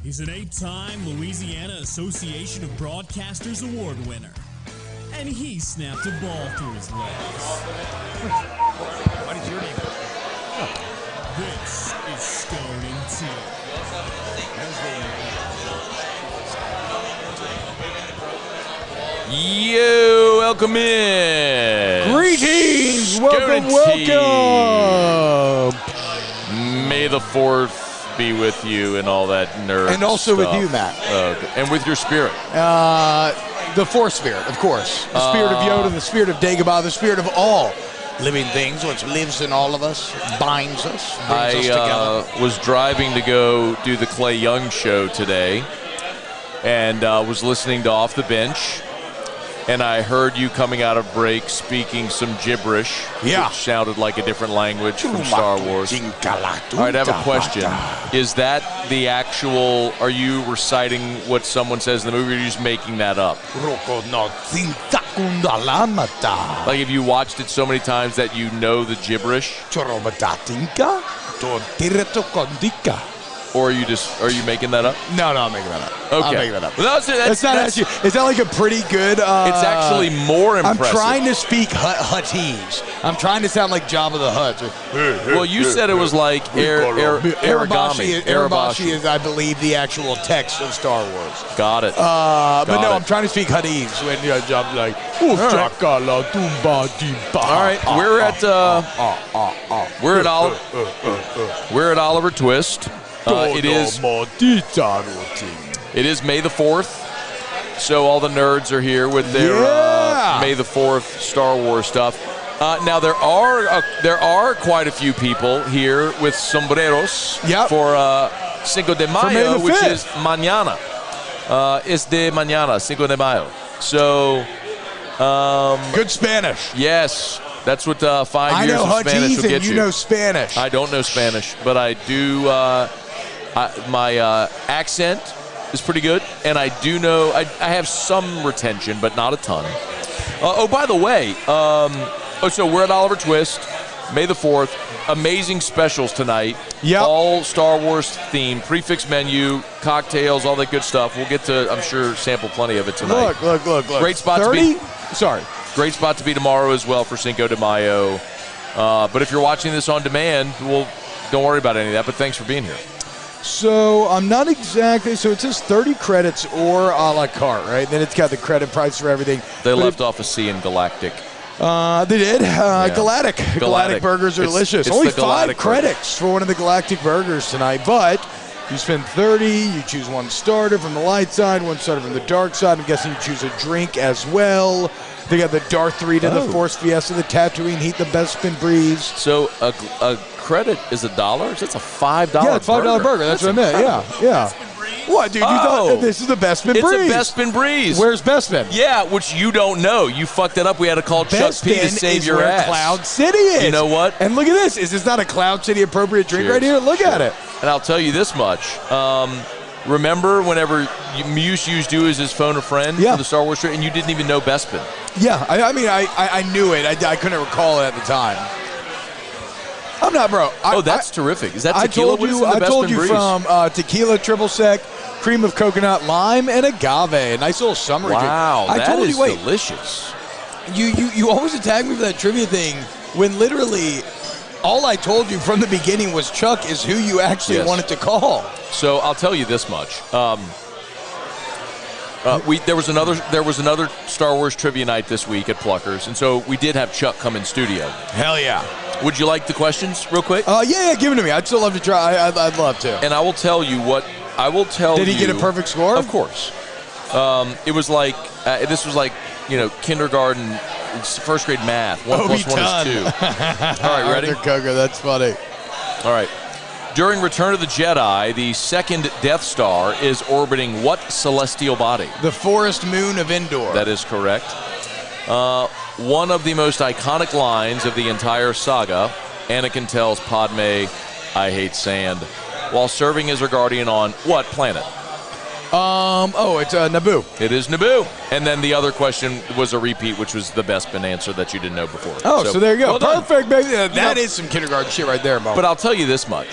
He's an 8-time Louisiana Association of Broadcasters Award winner. And he snapped a ball through his legs. What is your name? This is Scone T. Yo, welcome in. Greetings, welcome. May the 4th be with you and all that nerd And also stuff. with you, Matt. And with your spirit. The fourth spirit, of course. The spirit of Yoda, the spirit of Dagobah, the spirit of all living things, which lives in all of us, binds us, brings us together. I was driving to go do the Clay Young show today and was listening to Off the Bench. And I heard you coming out of break speaking some gibberish, which sounded like a different language from Star Wars. All right, I have a question. Is that the actual, are you reciting what someone says in the movie, or are you just making that up? Like, have you watched it so many times that you know the gibberish? Or are you making that up? No, I'm making that up. Okay. I'm making that up. Well, It's not actually, is that like a pretty good... it's actually more impressive. I'm trying to speak Huttese. I'm trying to sound like Jabba the Hutt. Well, you said it was like Aragashi. Arabashi is, I believe, the actual text of Star Wars. Got it. But no, I'm trying to speak Huttese when Jabba's like... All right, we're at Oliver Twist. It is May the 4th, so all the nerds are here with their May the 4th Star Wars stuff. Now there are quite a few people here with sombreros for Cinco de Mayo, which is mañana. Es de mañana, Cinco de Mayo. So good Spanish. Yes. That's what 5 years of Spanish will get you. You know Spanish. I don't know Spanish, but I do. My accent is pretty good, and I do know. I have some retention, but not a ton. By the way, so we're at Oliver Twist, May the 4th. Amazing specials tonight. Yep. All Star Wars themed, prefix menu, cocktails, all that good stuff. We'll get to, I'm sure, sample plenty of it tonight. Look. Great spot 30? to be. Sorry. Great spot to be tomorrow as well for Cinco de Mayo. But if you're watching this on demand, well, don't worry about any of that. But thanks for being here. So I'm not exactly. So it says 30 credits or a la carte, right? Then it's got the credit price for everything. They left off a C in Galactic. They did. Galactic burgers are delicious. It's only the 5 credits for one of the Galactic burgers tonight, but you spend 30. You choose one starter from the light side, one starter from the dark side. I'm guessing you choose a drink as well. They got the Darth 3 to the Force Fiesta, the Tatooine Heat, the Bespin Breeze. So a credit is $1? That's a $5 burger. Yeah, it's $5 burger. That's what I meant. Yeah. What, dude? You thought this is the Bespin Breeze. It's a Bespin Breeze. Where's Bespin? Yeah, which you don't know. You fucked it up. We had to call Chuck P to save your ass. Cloud City is. You know what? And look at this. Is this not a Cloud City appropriate drink right here? Look at it. And I'll tell you this much. Remember whenever Muse used you as his phone a friend for the Star Wars trip, and you didn't even know Bespin? Yeah, I mean, I knew it. I couldn't recall it at the time. I'm not, bro. That's terrific. Is that tequila? I told you from tequila, triple sec, cream of coconut, lime, and agave. A nice little summery drink. Wow, that is delicious. You always attack me for that trivia thing when literally all I told you from the beginning was Chuck is who you actually wanted to call. So I'll tell you this much. There was another Star Wars trivia night this week at Pluckers, and so we did have Chuck come in studio. Hell yeah. Would you like the questions real quick? Yeah, give it to me. I'd still love to try. I'd love to. And I will tell you what I will tell you. Did he get a perfect score? Of course. It was like this was like kindergarten, first grade math. 1 + 1 is 2. All right, ready? Arthur Coker, that's funny. All right. During Return of the Jedi, the second Death Star is orbiting what celestial body? The forest moon of Endor. That is correct. One of the most iconic lines of the entire saga, Anakin tells Padme, "I hate sand," while serving as her guardian on what planet? It's Naboo. It is Naboo. And then the other question was a repeat, which was the Bespin answer that you didn't know before. So there you go. Well perfect, baby. That is some kindergarten shit right there, Mo. But I'll tell you this much.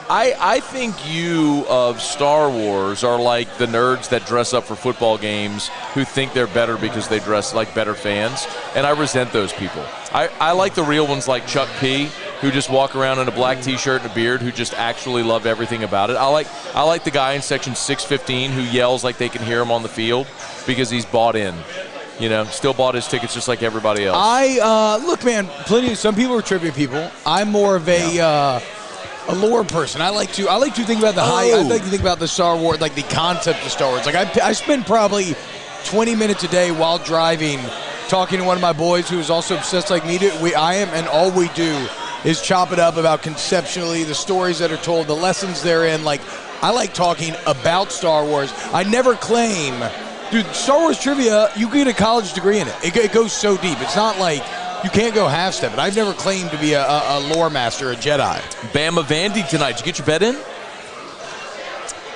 I think you of Star Wars are like the nerds that dress up for football games who think they're better because they dress like better fans, and I resent those people. I like the real ones like Chuck P, who just walk around in a black T-shirt and a beard, who just actually love everything about it. I like the guy in section 615 who yells like they can hear him on the field because he's bought in. You know, still bought his tickets just like everybody else. Look, man, some people are trivia people. I'm more of a lore person. I like to think about the I like to think about the Star Wars, like the concept of Star Wars. Like I spend probably 20 minutes a day while driving talking to one of my boys who is also obsessed like me. And all we do is chop it up about conceptually the stories that are told, the lessons therein. Like, I like talking about Star Wars. I never claim, dude, Star Wars trivia, you get a college degree in it. It goes so deep. It's not like you can't go half-step it. I've never claimed to be a lore master, a Jedi. Bama Vandy tonight. Did you get your bet in?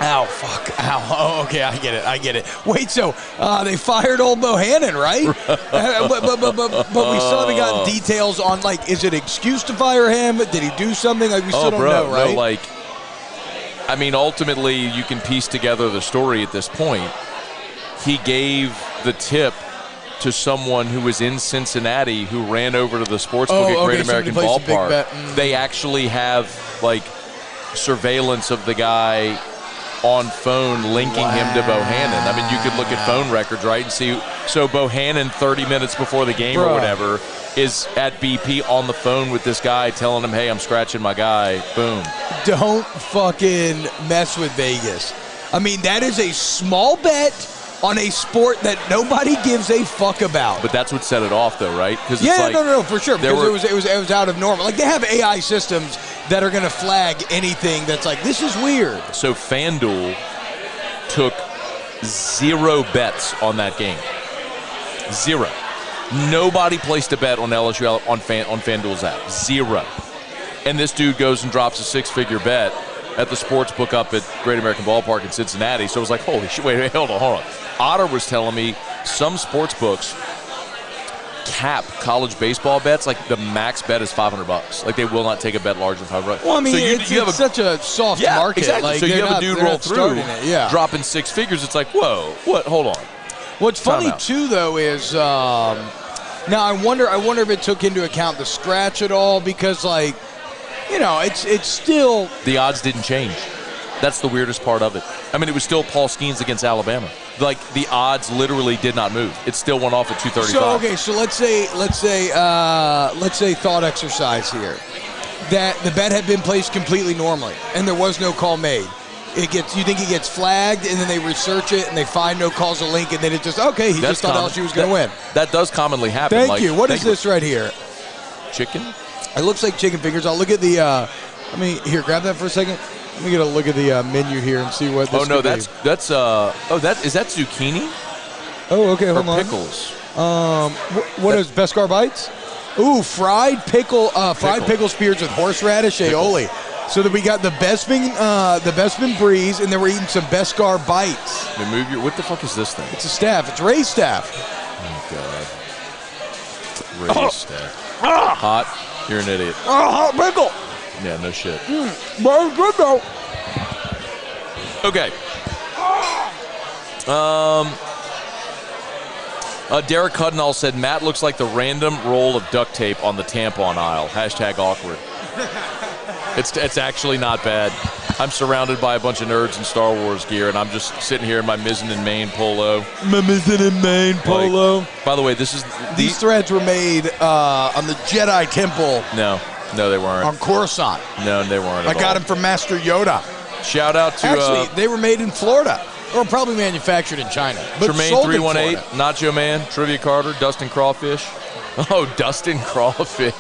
Ow, fuck. Ow. Oh, okay, I get it. Wait, so they fired old Bohannon, right? but we still haven't gotten details on, like, is it an excuse to fire him? Did he do something? Like, we still don't know, right? No, like, I mean, ultimately, you can piece together the story at this point. He gave the tip to someone who was in Cincinnati who ran over to the sportsbook at Great American Ballpark. They actually have, like, surveillance of the guy on phone linking him to Bohannon. I mean, you could look at phone records, right, and see. So Bohannon, 30 minutes before the game or whatever, is at BP on the phone with this guy telling him, hey, I'm scratching my guy. Boom. Don't fucking mess with Vegas. I mean, that is a small bet on a sport that nobody gives a fuck about. But that's what set it off, though, right? Yeah, like, no, for sure. Because it was out of normal. Like, they have AI systems that are going to flag anything that's like, this is weird. So FanDuel took 0 bets on that game. 0. Nobody placed a bet on LSU on FanDuel's app. 0. And this dude goes and drops a 6-figure bet at the sports book up at Great American Ballpark in Cincinnati. So it was like, holy shit, wait, hold on. Otter was telling me some sports books cap college baseball bets. Like, the max bet is $500. Like, they will not take a bet larger than $500. Well, I mean, so it's such a soft market. Exactly. Like, so you have a dude roll through, dropping 6 figures. It's like, whoa, what? Hold on. What's funny too, though, is now I wonder if it took into account the scratch at all, because, like, you know, it's still the odds didn't change. That's the weirdest part of it. I mean, it was still Paul Skeens against Alabama. Like, the odds literally did not move. It still went off at 235. So let's say thought exercise here, that the bet had been placed completely normally and there was no call made. You think it gets flagged, and then they research it and they find no causal link, and then it just he just thought LSU was going to win. That does commonly happen. Thank you. What is this right here? Chicken? It looks like chicken fingers. I'll look at the. Here, grab that for a second. Let me get a look at the menu here and see what this could be. Is that zucchini? Oh, okay, hold on. Pickles. What is Beskar Bites? Ooh, fried pickle spears with horseradish aioli. So that we got the Bespin Breeze, and then we're eating some Beskar Bites. What the fuck is this thing? It's a staff. It's Ray's staff. Oh, God. Ray's staff. Hot? You're an idiot. Hot pickle. Yeah, no shit. But it's good, though. Okay. Derek Hudnall said, Matt looks like the random roll of duct tape on the tampon aisle. # awkward. It's actually not bad. I'm surrounded by a bunch of nerds in Star Wars gear, and I'm just sitting here in my Mizzen and Main polo. My Mizzen and Main polo. By the way, these threads were made on the Jedi Temple. No, they weren't. On Coruscant. No, they weren't. I got them from Master Yoda. Shout out to. Actually, they were made in Florida, or probably manufactured in China. But Tremaine 318, Nacho Man, Trivia Carter, Dustin Crawfish. Oh, Dustin Crawfish.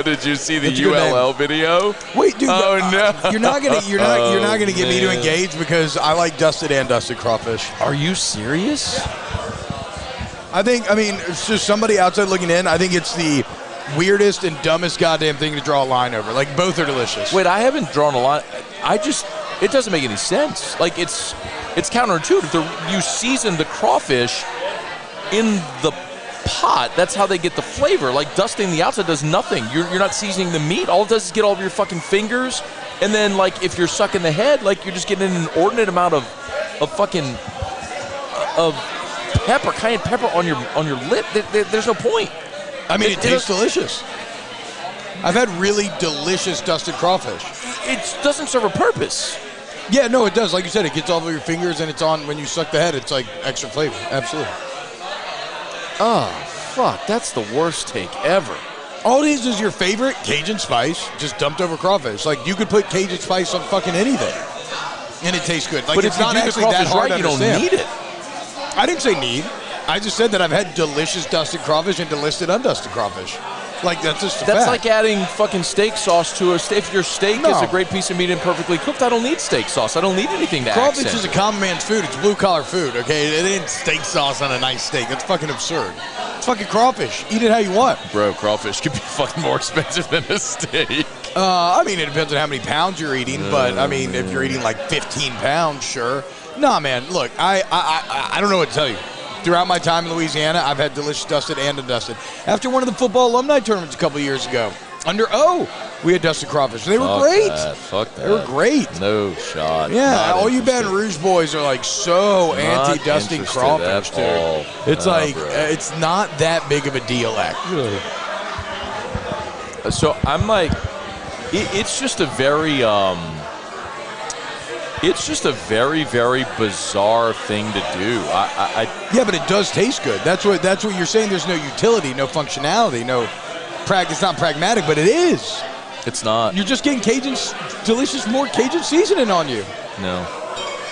Did you see the ULL video? Wait, dude. Oh no. You're not gonna get me to engage because I like Dustin Crawfish. Are you serious? I mean, it's just somebody outside looking in. I think it's the weirdest and dumbest goddamn thing to draw a line over. Like, both are delicious. Wait, I haven't drawn a line. It doesn't make any sense. Like, it's counterintuitive. You season the crawfish in the pot. That's how they get the flavor. Like, dusting the outside does nothing. You're not seasoning the meat. All it does is get all of your fucking fingers And then, like, if you're sucking the head, like, you're just getting an inordinate amount of fucking of pepper, cayenne pepper on your lip. There's no point. I mean, it tastes delicious. I've had really delicious dusted crawfish. It doesn't serve a purpose. Yeah, no, it does. Like you said, it gets all over your fingers, and it's on when you suck the head. It's like extra flavor. Absolutely. Oh, fuck. That's the worst take ever. All it is your favorite Cajun spice just dumped over crawfish. Like, you could put Cajun spice on fucking anything, and it tastes good. Like, but it's if you not do the actually that crawfish hard right, to you don't understand. need it. I didn't say need. I just said that I've had delicious dusted crawfish and delicious undusted crawfish. Like, that's just a That's fact. like adding fucking steak sauce to a steak. If your steak is a great piece of meat and perfectly cooked, I don't need steak sauce. I don't need anything to Crawfish accent is a common man's food. It's blue-collar food, okay? It ain't steak sauce on a nice steak. That's fucking absurd. It's fucking crawfish. Eat it how you want. Bro, crawfish could be fucking more expensive than a steak. I mean, it depends on how many pounds you're eating, but, I mean, if you're eating like 15 pounds, sure. Nah, man, look, I don't know what to tell you. Throughout my time in Louisiana, I've had delicious dusted and undusted. After one of the football alumni tournaments a couple of years ago, under O, we had dusted crawfish. They were great. Fuck that. They were great. No shot. Yeah, all you Baton Rouge boys are like so anti-dusting crawfish, dude. It's like, it's not that big of a deal, actually. So I'm like, it's just a very, very, very bizarre thing to do. Yeah, but it does taste good. That's what you're saying. There's no utility, no functionality, it's not pragmatic, but it is. It's not. You're just getting delicious, more Cajun seasoning on you. No,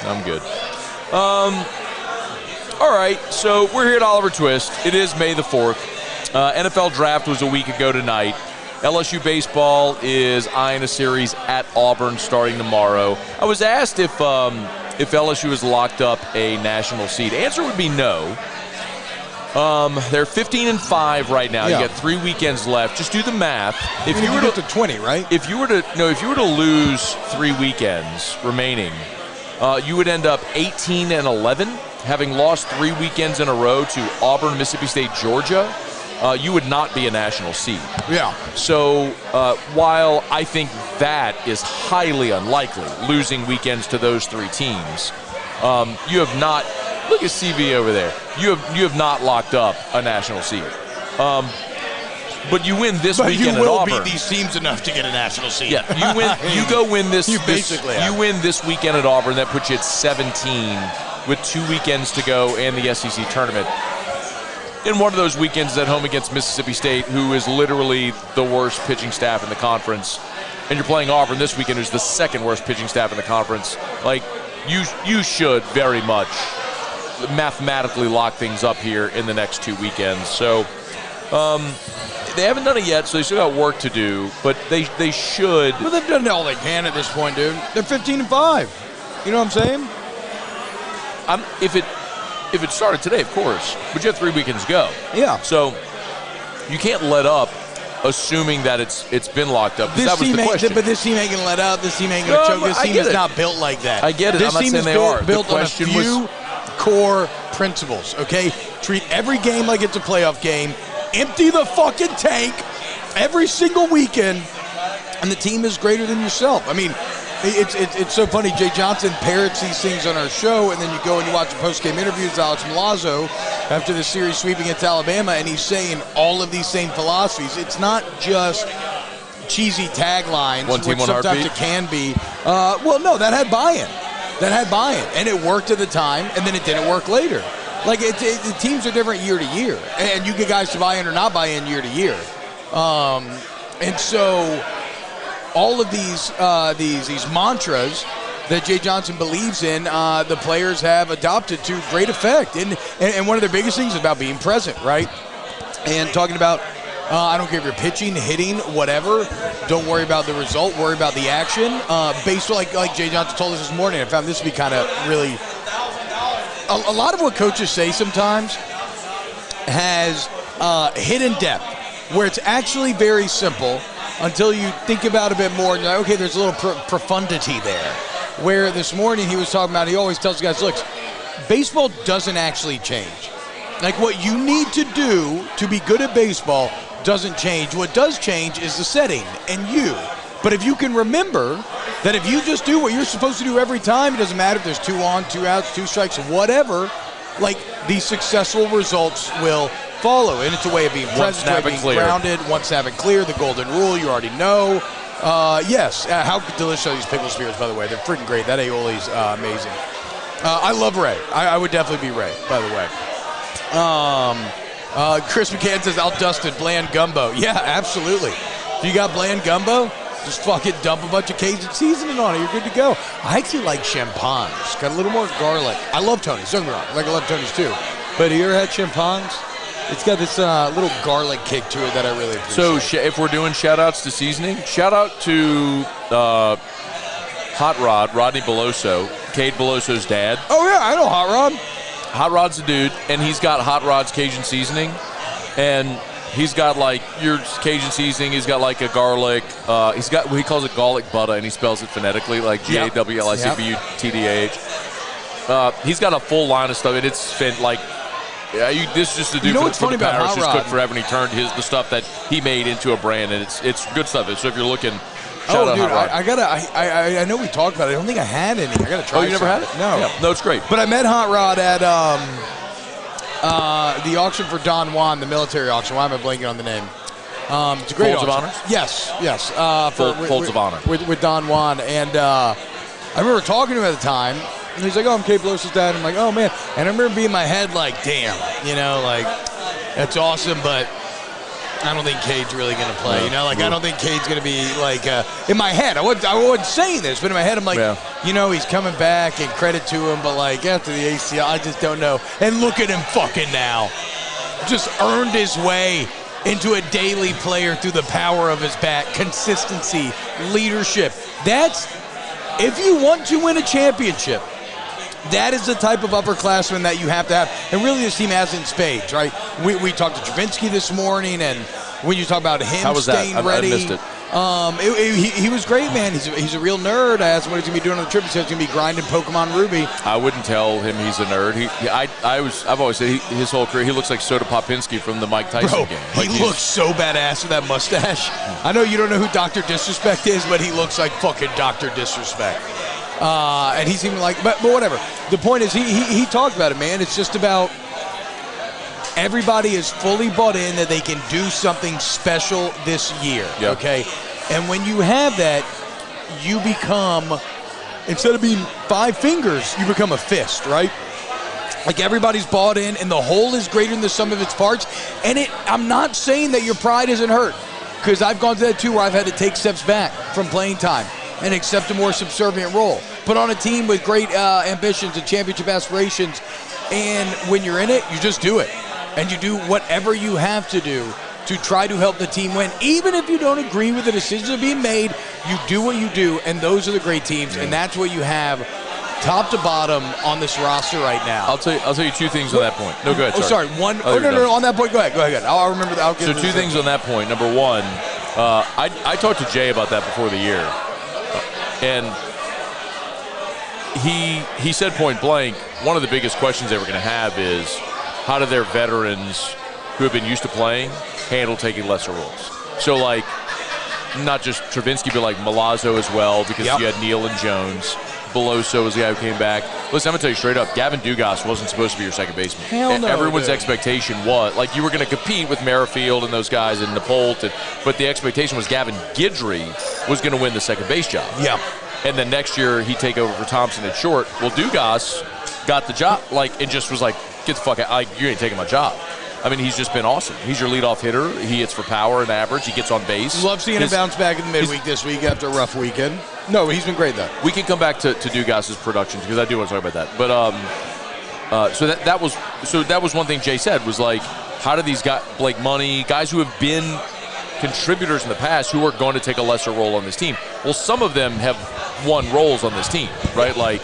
I'm good. All right, so we're here at Oliver Twist. It is May the 4th. NFL draft was a week ago tonight. LSU baseball is eyeing a series at Auburn starting tomorrow. I was asked if LSU has locked up a national seed. Answer would be no. They're 15-5 right now. Yeah. You got 3 weekends left. Just do the math. If you were to 20, right? If you were to lose 3 weekends remaining, you would end up 18-11, having lost 3 weekends in a row to Auburn, Mississippi State, Georgia. You would not be a national seed. Yeah. So while I think that is highly unlikely, losing weekends to those 3 teams, you have not. Look at CV over there. You have not locked up a national seed. But you win this weekend at Auburn. But you will beat these teams enough to get a national seed. Yeah, you win. You go win this. You basically you win this weekend at Auburn. That puts you at 17 with 2 weekends to go and the SEC tournament. In one of those weekends at home against Mississippi State, who is literally the worst pitching staff in the conference, and you're playing Auburn this weekend, who's the second worst pitching staff in the conference, like, you should very much mathematically lock things up here in the next 2 weekends. So they haven't done it yet, so they still got work to do, but they should. Well, they've done all they can at this point, dude. They're 15-5. You know what I'm saying? If it started today, of course, but you have 3 weekends to go. Yeah. So you can't let up, assuming that it's been locked up. That was the question. But this team ain't gonna let up. This team ain't gonna choke. This team is not built like that. I get it. This I'm not team saying is they are. built The on a question few was core principles. Okay, treat every game like it's a playoff game. Empty the fucking tank every single weekend, and the team is greater than yourself. I mean, it's so funny. Jay Johnson parrots these things on our show, and then you go and you watch the post-game interviews with Alex Milazzo after the series sweep against Alabama, and he's saying all of these same philosophies. It's not just cheesy taglines, one team, which one sometimes heartbeat. it can be. Well, no, that had buy-in. And it worked at the time, and then it didn't work later. Like, the teams are different year to year, and you get guys to buy in or not buy in year to year. And so all of these mantras that Jay Johnson believes in, the players have adopted to great effect. And one of their biggest things is about being present, right? And talking about, I don't care if you're pitching, hitting, whatever. Don't worry about the result. Worry about the action. Based on, like Jay Johnson told us this morning, I found this to be kind of really – a lot of what coaches say sometimes has hidden depth, where it's actually very simple until you think about it a bit more and you're like, okay, there's a little profundity there. Where this morning he was talking about, he always tells guys, look, baseball doesn't actually change. Like, what you need to do to be good at baseball doesn't change. What does change is the setting and you. But if you can remember that if you just do what you're supposed to do every time, it doesn't matter if there's 2 on, 2 outs, 2 strikes, whatever, like these successful results will follow. And it's a way of being present, a way of being grounded. Once snap it clear, the golden rule, you already know. Yes, how delicious are these pickle spears, by the way? They're freaking great. That aioli's amazing. I love Ray. I would definitely be Ray, by the way. Chris McCann says, outdusted bland gumbo. Yeah, absolutely. If you got bland gumbo, just fucking dump a bunch of Cajun seasoning on it. You're good to go. I actually like champagnes. Got a little more garlic. I love Tony's. Don't get me wrong. I love Tony's too. But have you ever had champagnes? It's got this little garlic kick to it that I really appreciate. So if we're doing shout-outs to seasoning, shout-out to Hot Rod, Rodney Beloso, Cade Beloso's dad. Oh, yeah, I know Hot Rod. Hot Rod's a dude, and he's got Hot Rod's Cajun seasoning. And he's got, like, your Cajun seasoning. He's got, like, a garlic. He's got what he calls it garlic butter, and he spells it phonetically, like GAWLICBUTTAH. He's got a full line of stuff, and it's like – this is just a dude what's funny about Hot just Rod? cooked forever, and he turned the stuff that he made into a brand, and it's good stuff. So if you're looking, shout out Hot Rod. I know we talked about it. I don't think I had any. I gotta try. Oh, you never had it? No. Yeah. No, it's great. But I met Hot Rod at the auction for Don Juan, the military auction. Why am I blanking on the name? It's a great Folds auction. of Honor? Yes. Folds of Honor. With Don Juan. And I remember talking to him at the time. And he's like, oh, I'm Cade Beloso's dad. I'm like, oh, man. And I remember being in my head like, damn, like, that's awesome, but I don't think Cade's really going to play. I don't think Cade's going to be, like, in my head. I wasn't saying this, but in my head I'm like, he's coming back and credit to him, but, like, after the ACL, I just don't know. And look at him fucking now. Just earned his way into a daily player through the power of his bat, consistency, leadership. If you want to win a championship, that is the type of upperclassman that you have to have. And really this team has in spades, right? We talked to Travinsky this morning, and when you talk about him staying ready. I missed it. He was great, man. He's a real nerd. I asked him what he's going to be doing on the trip. He said he's going to be grinding Pokemon Ruby. I wouldn't tell him he's a nerd. I've always said his whole career, he looks like Soda Popinski from the Mike Tyson game. Like he looks so badass with that mustache. I know you don't know who Dr. Disrespect is, but he looks like fucking Dr. Disrespect. And he seemed like, but whatever. The point is, he talked about it, man. It's just about everybody is fully bought in that they can do something special this year, okay? And when you have that, you become, instead of being 5 fingers, you become a fist, right? Like everybody's bought in, and the whole is greater than the sum of its parts. And I'm not saying that your pride isn't hurt, because I've gone through that too, where I've had to take steps back from playing time and accept a more subservient role. Put on a team with great ambitions and championship aspirations, and when you're in it, you just do it. And you do whatever you have to do to try to help the team win. Even if you don't agree with the decisions that are being made, you do what you do, and those are the great teams, and that's what you have top to bottom on this roster right now. I'll tell you 2 things on that point. No, go ahead. Sorry. No, on that point, go ahead. I'll remember that. So 2 things on that point. Number 1, I talked to Jay about that before the year, and he said point blank, one of the biggest questions they were going to have is, how do their veterans who have been used to playing handle taking lesser roles? So, like, not just Travinsky, but like Milazzo as well, because you had Neal and Jones. Beloso was the guy who came back. Listen, I'm going to tell you straight up, Gavin Dugas wasn't supposed to be your second baseman. Hell no, everyone's expectation was, like, you were going to compete with Merrifield and those guys and Napolt, but the expectation was Gavin Guidry was going to win the second base job. Yeah. And then next year, he'd take over for Thompson at short. Well, Dugas got the job, like, and just was like, get the fuck out. You ain't taking my job. I mean, he's just been awesome. He's your leadoff hitter. He hits for power and average. He gets on base. Love seeing him bounce back in the midweek this week after a rough weekend. No, he's been great, though. We can come back to Dugas's production, because I do want to talk about that. But so that was one thing Jay said, was like, how do these guys, Blake Money, guys who have been contributors in the past, who are going to take a lesser role on this team? Well, some of them have won roles on this team, right? Like,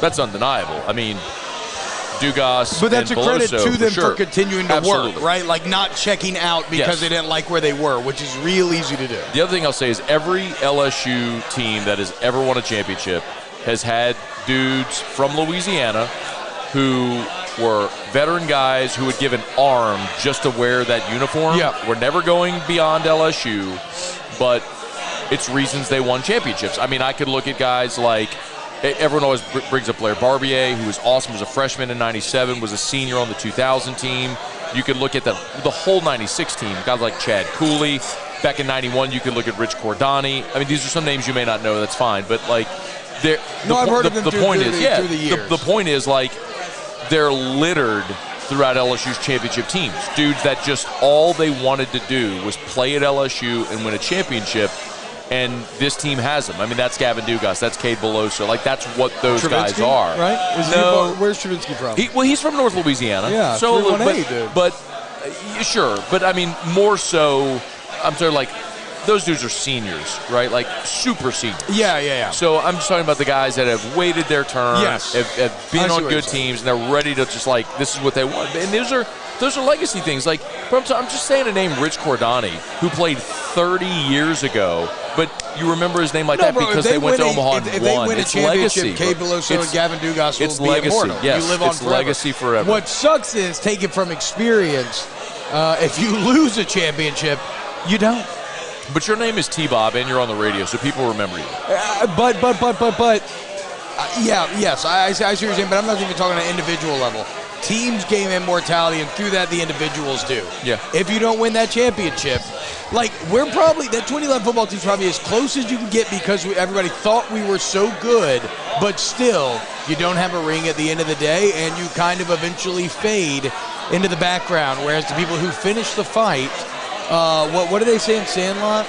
that's undeniable. I mean, Dugas, but that's and a credit Beloso, to them for for continuing to work, right? Like not checking out because they didn't like where they were, which is real easy to do. The other thing I'll say is every LSU team that has ever won a championship has had dudes from Louisiana who were veteran guys who would give an arm just to wear that uniform. Yeah. We're never going beyond LSU, but it's reasons they won championships. I mean, I could look at guys like, everyone always brings up Blair Barbier, who was awesome, was a freshman in 97, was a senior on the 2000 team. You could look at the whole 96 team, guys like Chad Cooley. Back in 91, you could look at Rich Cordani. I mean, these are some names you may not know, that's fine. But, like, I've heard of them through the years. The point is, like, they're littered throughout LSU's championship teams. Dudes that just all they wanted to do was play at LSU and win a championship, and this team has them. I mean, that's Gavin Dugas, that's Cade Beloso. Like, that's what those guys are. Right? Where's Stravinsky from? He's from North Louisiana. Yeah, so, 318, dude. But sure. But, I mean, more so, I'm sorry, like, those dudes are seniors, right? Like, super seniors. Yeah. So I'm just talking about the guys that have waited their turn, yes. have been on good teams, and they're ready to just, like, this is what they want. And those are legacy things. Like, I'm just saying a name, Rich Cordani, who played 30 years ago, but you remember his name like that because they went to Omaha and won. If they win a it's championship, legacy. Cade Beloso and Gavin Dugas will be legacy. immortal. Yes, you live on it's forever. legacy forever. What sucks is, take it from experience, if you lose a championship, you don't. But your name is T-Bob, and you're on the radio, so people remember you. Yes, I see what you're saying, but I'm not even talking on an individual level. Teams gain immortality, and through that, the individuals do. Yeah. If you don't win that championship, like, we're probably, that 2011 football team's probably as close as you can get because everybody thought we were so good, but still, you don't have a ring at the end of the day, and you kind of eventually fade into the background, whereas the people who finish the fight, what do they say in Sandlot?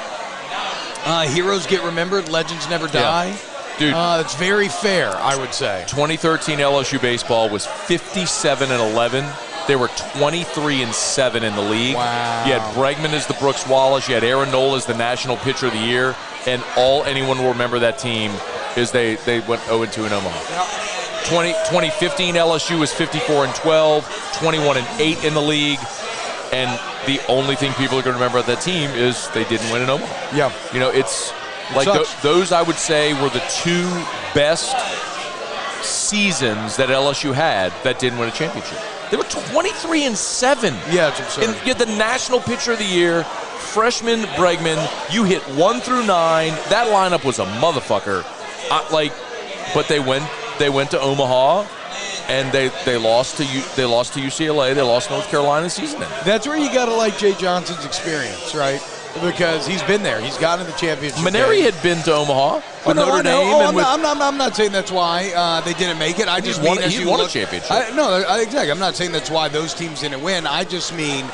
Heroes get remembered, legends never die. Yeah. Dude, it's very fair, I would say. 2013 LSU baseball was 57-11. They were 23-7 in the league. Wow. You had Bregman as the Brooks Wallace. You had Aaron Nola as the National Pitcher of the Year. And all anyone will remember that team is they went 0-2 in Omaha. 2015 LSU was 54-12, 21-8 in the league. And the only thing people are going to remember about that team is they didn't win in Omaha. Yeah. You know, it's like those I would say were the two best seasons that LSU had that didn't win a championship. They were 23-7. Yeah, it's absurd. And you had the National Pitcher of the Year, freshman Bregman. You hit 1 through 9. That lineup was a motherfucker. But they went to Omaha. And they lost to UCLA. They lost North Carolina season end. That's where you got to like Jay Johnson's experience, right? Because he's been there. He's gotten to the championship. Maneri had been to Omaha with Notre Dame. I'm not saying that's why they didn't make it. I just mean he won a championship. Exactly. I'm not saying that's why those teams didn't win. I just mean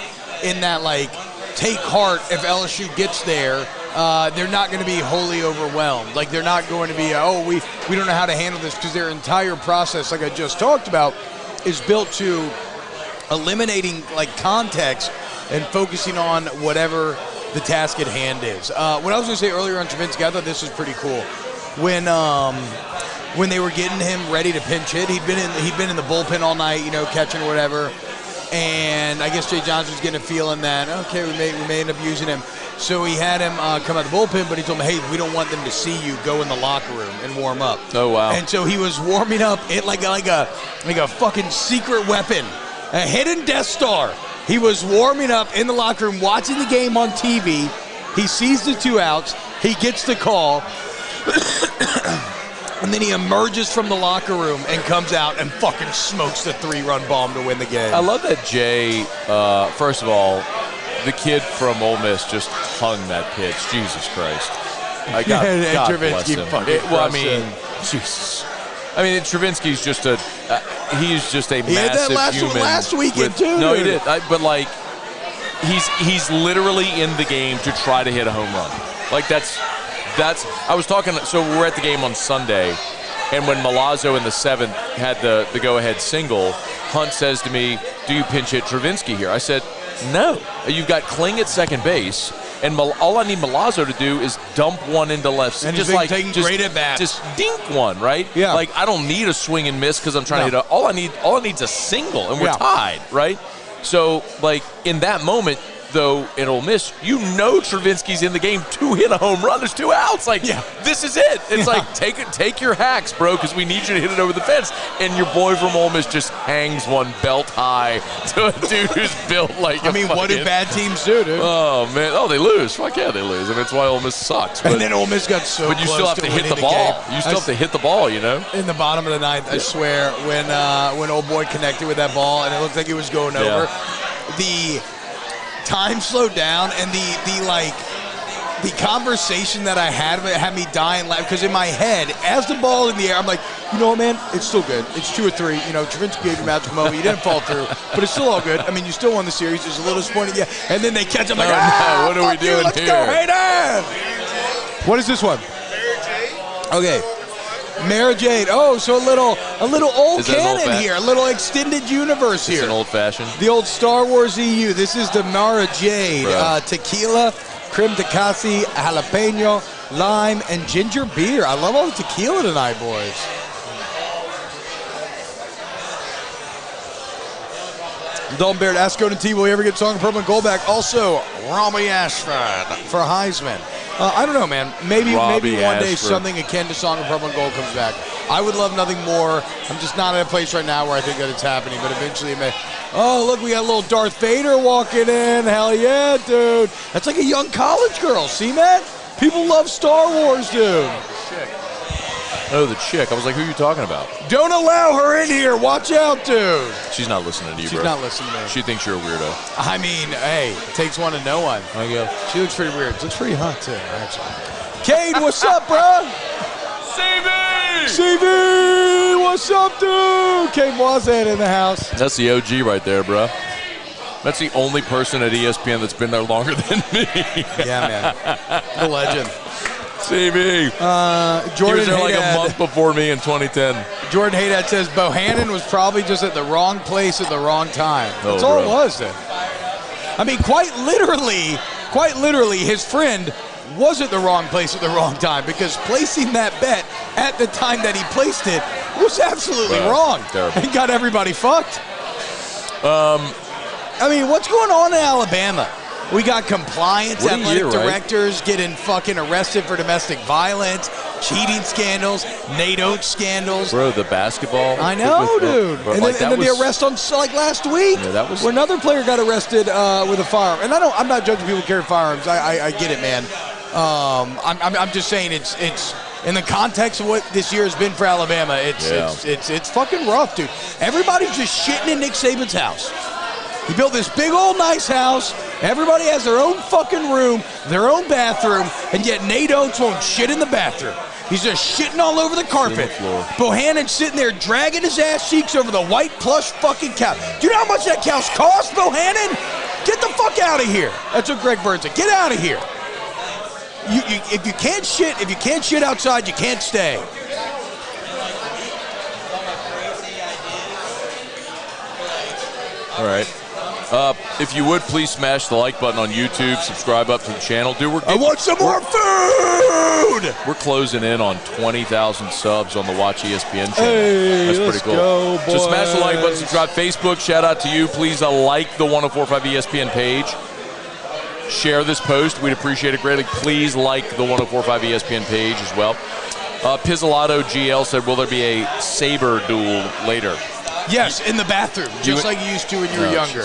in that, like, take heart if LSU gets there. They're not going to be wholly overwhelmed. Like, they're not going to be, we don't know how to handle this, because their entire process, like I just talked about, is built to eliminating, like, context and focusing on whatever the task at hand is. What I was going to say earlier on Stravinsky, I thought this was pretty cool. When they were getting him ready to pinch hit, he'd been in the bullpen all night, catching or whatever. And I guess Jay Johnson was getting a feeling that, okay, we may end up using him. So he had him come out of the bullpen, but he told him, hey, we don't want them to see you. Go in the locker room and warm up. Oh, wow. And so he was warming up like a fucking secret weapon, a hidden Death Star. He was warming up in the locker room, watching the game on TV. He sees the 2 outs. He gets the call. And then he emerges from the locker room and comes out and fucking smokes the 3-run bomb to win the game. I love that Jay, first of all, the kid from Ole Miss just hung that pitch. Jesus Christ. God bless him. Jesus. I mean, Stravinsky's just he's just a massive human. Last weekend, too. No, he did. But, like, he's literally in the game to try to hit a home run. Like, that's I was talking, so we're at the game on Sunday, and when Milazzo in the 7th had the go-ahead single, Hunt says to me, do you pinch hit Stravinsky here? I said, no. You've got Kling at second base, and all I need Milazzo to do is dump one into left. And just taking great at bats. Just dink one, right? Yeah. Like, I don't need a swing and miss because I'm trying to hit all I need is a single, and we're tied, right? So, like, in that moment, though, in Ole Miss, you know Travinsky's in the game to hit a home run. There's 2 outs. Like, this is it. It's like, take your hacks, bro, because we need you to hit it over the fence. And your boy from Ole Miss just hangs one belt high to a dude who's built like what do bad teams do, dude? Oh, man. Oh, they lose. Fuck yeah, they lose. I mean, that's why Ole Miss sucks. But, and then Ole Miss got so But you still have to hit the ball. You still have to hit the ball, you know? In the bottom of the ninth, I swear, when old boy connected with that ball and it looked like it was going over, the time slowed down and the conversation that I had had me dying laughing because in my head, as the ball in the air, I'm like, you know what, man, it's still good. It's 2 or 3. You know, Travinsky gave you magic moment. You didn't fall through, but it's still all good. I mean, you still won the series. It's a little disappointing, And then they catch him like, no, what are we doing let's here? Go, Hayden! What is this one? Okay. Mara Jade. Oh, so a little old canon here, a little extended universe here. It's an old fashioned. The old Star Wars EU. This is the Mara Jade. Tequila, creme de casi, jalapeno, lime, and ginger beer. I love all the tequila tonight, boys. Dalton Baird, ask Scone T, will he ever get Song of Purple and Gold back? Also, Robbie Ashford for Heisman. I don't know, man. Maybe one day something akin to Song of Purple and Gold comes back. I would love nothing more. I'm just not at a place right now where I think that it's happening, but eventually it may. Oh, look, we got a little Darth Vader walking in. Hell yeah, dude. That's like a young college girl. See, man? People love Star Wars, dude. Oh, the chick. I was like, who are you talking about? Don't allow her in here. Watch out, dude. She's not listening to you, bro. She's not listening to me. She thinks you're a weirdo. I mean, hey, it takes one to know one. I go. She looks pretty weird. Looks pretty hot, too, actually. Cade, what's up, bro? CV, what's up, dude? Cade Wazan in the house. That's the OG right there, bro. That's the only person at ESPN that's been there longer than me. Yeah, man. The legend. CV. Jordan he was there like a month before me in 2010. Jordan Haydad says Bohannon was probably just at the wrong place at the wrong time. That's all it was then. I mean, quite literally, his friend was at the wrong place at the wrong time because placing that bet at the time that he placed it was absolutely wrong. Terrible. He got everybody fucked. I mean, what's going on in Alabama? We got compliance, athletic directors getting fucking arrested for domestic violence, cheating scandals, Nate Oates scandals. Bro, the basketball. I know, dude. And then the arrest on like last week, where another player got arrested with a firearm. And I'm not judging people who carry firearms. I get it, man. I'm just saying it's in the context of what this year has been for Alabama. It's fucking rough, dude. Everybody's just shitting in Nick Saban's house. He built this big old nice house. Everybody has their own fucking room, their own bathroom, and yet Nate Oates won't shit in the bathroom. He's just shitting all over the carpet. Bohannon's sitting there dragging his ass cheeks over the white plush fucking couch. Do you know how much that couch costs, Bohannon? Get the fuck out of here. That's what Greg Bird said. Get out of here. If you can't shit outside, you can't stay. All right. If you would, please smash the like button on YouTube. Subscribe up to the channel. Dude, I want some more food! We're closing in on 20,000 subs on the Watch ESPN channel. Hey, that's pretty cool. Go, so smash the like button, subscribe. Facebook, shout out to you. Please like the 1045 ESPN page. Share this post. We'd appreciate it greatly. Please like the 1045 ESPN page as well. Pizzolato GL said, will there be a saber duel later? Yes, in the bathroom, just like you used to when you were younger.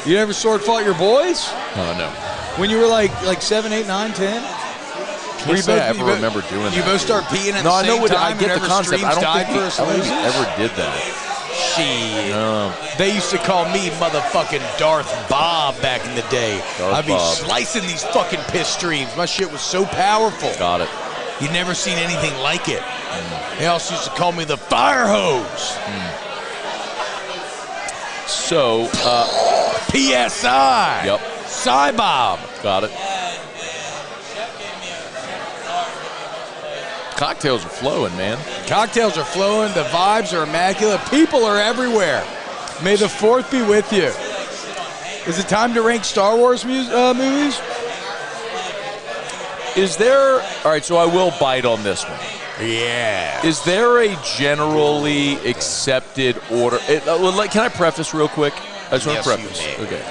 You never sword fought your boys? No. When you were like 7, 8, 9, 10? I ever remember doing that. You both start peeing at the same time? I get the concept. I don't think we ever did that. Shit. No. They used to call me motherfucking Darth Bob back in the day. I'd be slicing these fucking piss streams. My shit was so powerful. Got it. You'd never seen anything like it. They also used to call me the fire hose. So, PSI. Yep. Cybob. Got it. Cocktails are flowing, man. Cocktails are flowing. The vibes are immaculate. People are everywhere. May the 4th be with you. Is it time to rank Star Wars movies? Is there... All right, so I will bite on this one. Yeah. Is there a generally accepted order? Can I preface real quick? I just want to preface. Okay.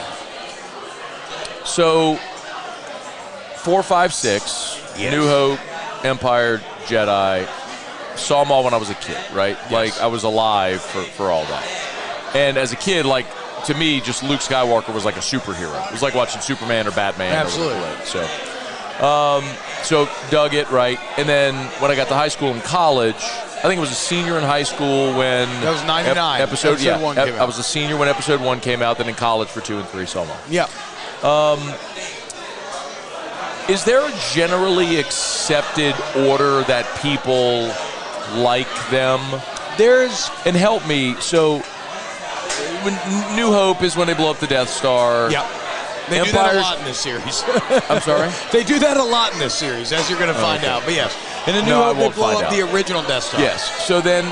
So 4, 5, 6, Yes. New Hope, Empire, Jedi. Saw them all when I was a kid, right? Yes. Like I was alive for all that. And as a kid, like to me, just Luke Skywalker was like a superhero. It was like watching Superman or Batman. Absolutely. Or whatever. So dug it, right? And then when I got to high school and college, I think it was a senior in high school when That was 99. Episode 1 came out. I was a senior when Episode 1 came out. Then in college for 2 and 3, saw them all. Yeah. Is there a generally accepted order that people like them? And help me. So, when New Hope is when they blow up the Death Star. Yeah. They do that a lot in this series. I'm sorry? They do that a lot in this series, as you're going to find out. But yes, in the New Hope, they blow up the original Death Star. Yes. So then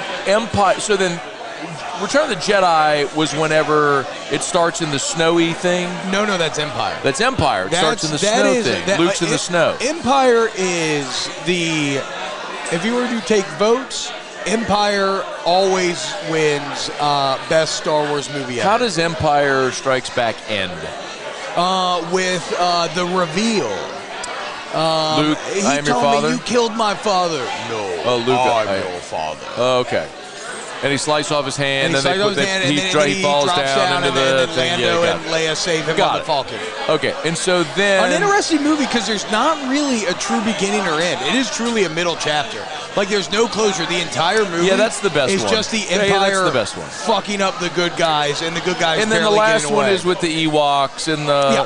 Return of the Jedi was whenever it starts in the snowy thing. No, that's Empire. That's Empire. It starts in the snow thing. Luke's in the snow. Empire is the, if you were to take votes, Empire always wins best Star Wars movie ever. How does Empire Strikes Back end? With the reveal. Luke, I am your father? He told me you killed my father. No, Oh, Luke, I'm your father. Oh, okay. And he sliced off his hand, and he falls down into the thing. Lando and Leia save him on the Falcon. Okay, and so then... An interesting movie because there's not really a true beginning or end. It is truly a middle chapter. Like, there's no closure. The entire movie that's the best is one. just the Empire that's the best one. fucking up the good guys, and the good guys and then the last one is with the Ewoks and the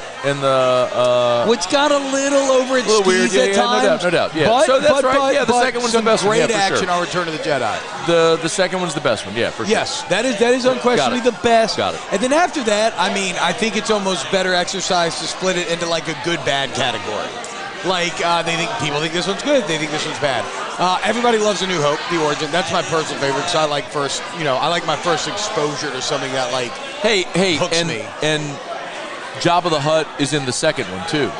which got a little over its skis at times. No doubt. Yeah, so that's right. The second one's the best one. Great action on Return of the Jedi. The second one's the best one. Yeah, for sure. Yes, that is unquestionably the best. Got it. And then after that, I mean, I think it's almost better exercise to split it into like a good-bad category. Like, people think this one's good, they think this one's bad. Everybody loves A New Hope, the origin. That's my personal favorite because I like my first exposure to something that hooks me. And Jabba the Hutt is in the second one too.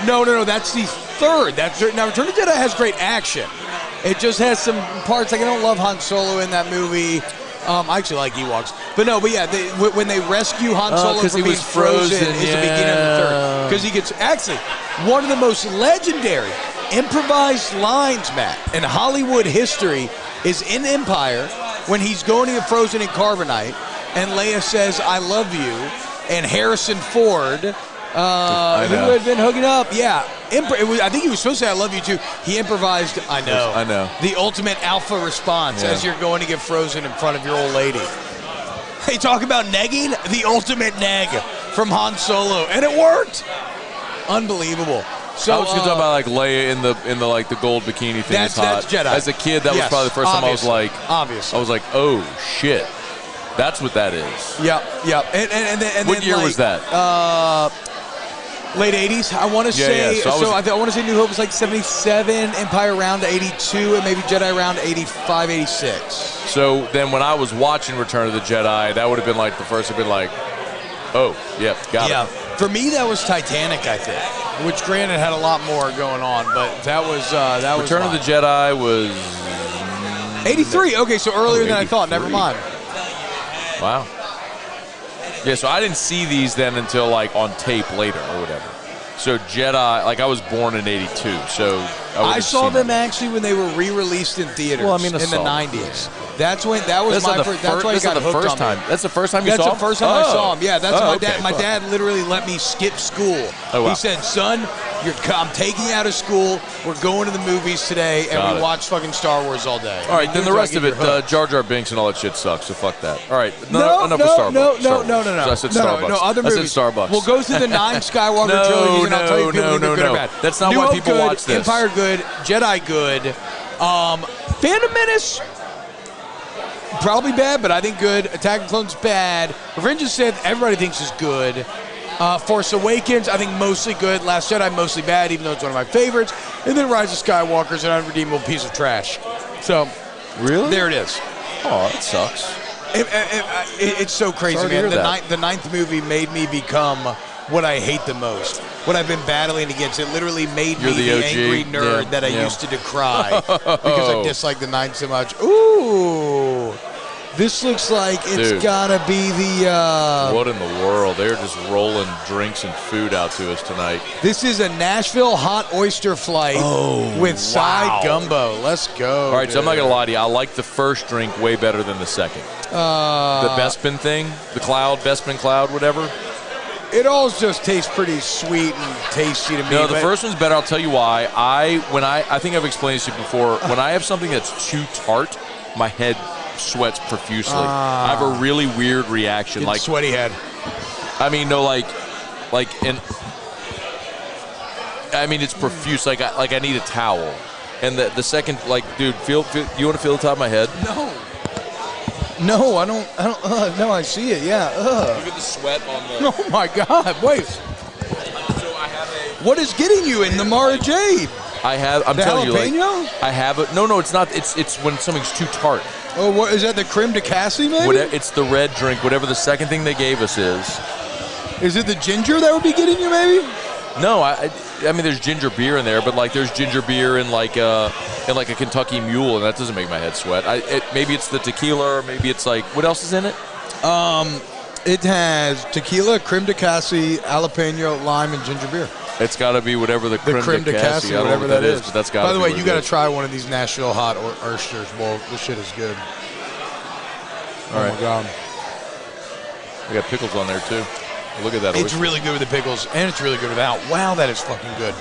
No, that's the third. Now Return of the Jedi has great action. It just has some parts like I don't love Han Solo in that movie. I actually like Ewoks. But yeah, when they rescue Han Solo from being frozen is the beginning of the third. Because he gets, actually, one of the most legendary improvised lines, Matt, in Hollywood history is in Empire when he's going to get frozen in carbonite and Leia says, I love you, and Harrison Ford, who had been hooking up, I think he was supposed to say I love you too. He improvised, I know. The ultimate alpha response as you're going to get frozen in front of your old lady. Hey, talk about negging? The ultimate neg from Han Solo. And it worked. Unbelievable. So I was going to talk about like Leia in the like the gold bikini thing. That's Jedi. As a kid, that was probably the first time I was like, obviously. I was like, oh shit, that's what that is. Yep. And what year was that? Late 80s, I want to say. So I want to say New Hope was like 77, Empire around 82, and maybe Jedi around 85, 86. So then when I was watching Return of the Jedi, that would have been like the first. I've been like, oh, got it. For me, that was Titanic, I think, which granted had a lot more going on, but that was Return of the Jedi was 83. Okay, so earlier than I thought. Never mind. Wow. Yeah, so I didn't see these then until like on tape later or whatever. So Jedi, like I was born in 82, so I saw them actually when they were re-released in theaters in the 90s. That was my first. That's why I got hooked on them. That's the first time you saw them? That's the first time I saw them. Yeah, that's my dad. My dad literally let me skip school. Oh, wow. He said, "Son, I'm taking you out of school. We're going to the movies today, and we watch fucking Star Wars all day." All right, then the rest of it, Jar Jar Binks and all that shit sucks. So fuck that. All right, enough of Starbucks. No. So I said Starbucks. No, other movies. I said Starbucks. We'll go through the 9 Skywalker trilogies, and I'll tell you people they're good or bad. That's not why people watch this. Empire good, Jedi good, Phantom Menace. Probably bad, but I think good. Attack of the Clones, bad. Revenge of the Sith, everybody thinks is good. Force Awakens, I think mostly good. Last Jedi, mostly bad, even though it's one of my favorites. And then Rise of Skywalker's an unredeemable piece of trash. So, really? There it is. Oh, that sucks. It's so crazy, man. The ninth movie made me become what I hate the most. What I've been battling against. It literally made me the angry nerd that I used to decry because I dislike the 9th so much. Ooh. This looks like it's got to be the... what in the world? They're just rolling drinks and food out to us tonight. This is a Nashville hot oyster flight with side gumbo. Let's go. All right, so I'm not going to lie to you. I like the first drink way better than the second. The Bespin thing, the Bespin Cloud, whatever. It all just tastes pretty sweet and tasty to me. No, the first one's better. I'll tell you why. I think I've explained this to you before. When I have something that's too tart, my head sweats profusely. I have a really weird reaction, like sweaty head. I mean, no, it's profuse. Like I need a towel. And the second, dude, feel. You want to feel the top of my head? No, I don't. No, I see it. Yeah. Look at the sweat on the. Oh my God! Wait. So I have what is getting you in the Mara Jade? I'm telling jalapeno? you, I have it. No, it's not. It's when something's too tart. Oh, what is that? The creme de cassis, maybe? It's the red drink. Whatever the second thing they gave us is. Is it the ginger that would be getting you, maybe? No, I mean, there's ginger beer in there, but there's ginger beer in like a Kentucky Mule, and that doesn't make my head sweat. Maybe it's the tequila, or maybe it's what else is in it? It has tequila, creme de cassis, jalapeno, lime, and ginger beer. It's got to be whatever the creme de cassis, whatever that is. But that's got to be. By the way, you got to try one of these Nashville hot oysters. Well, this shit is good. All right. Oh my God. We got pickles on there too. Look at that. It's really good with the pickles, and it's really good without. Wow, that is fucking good.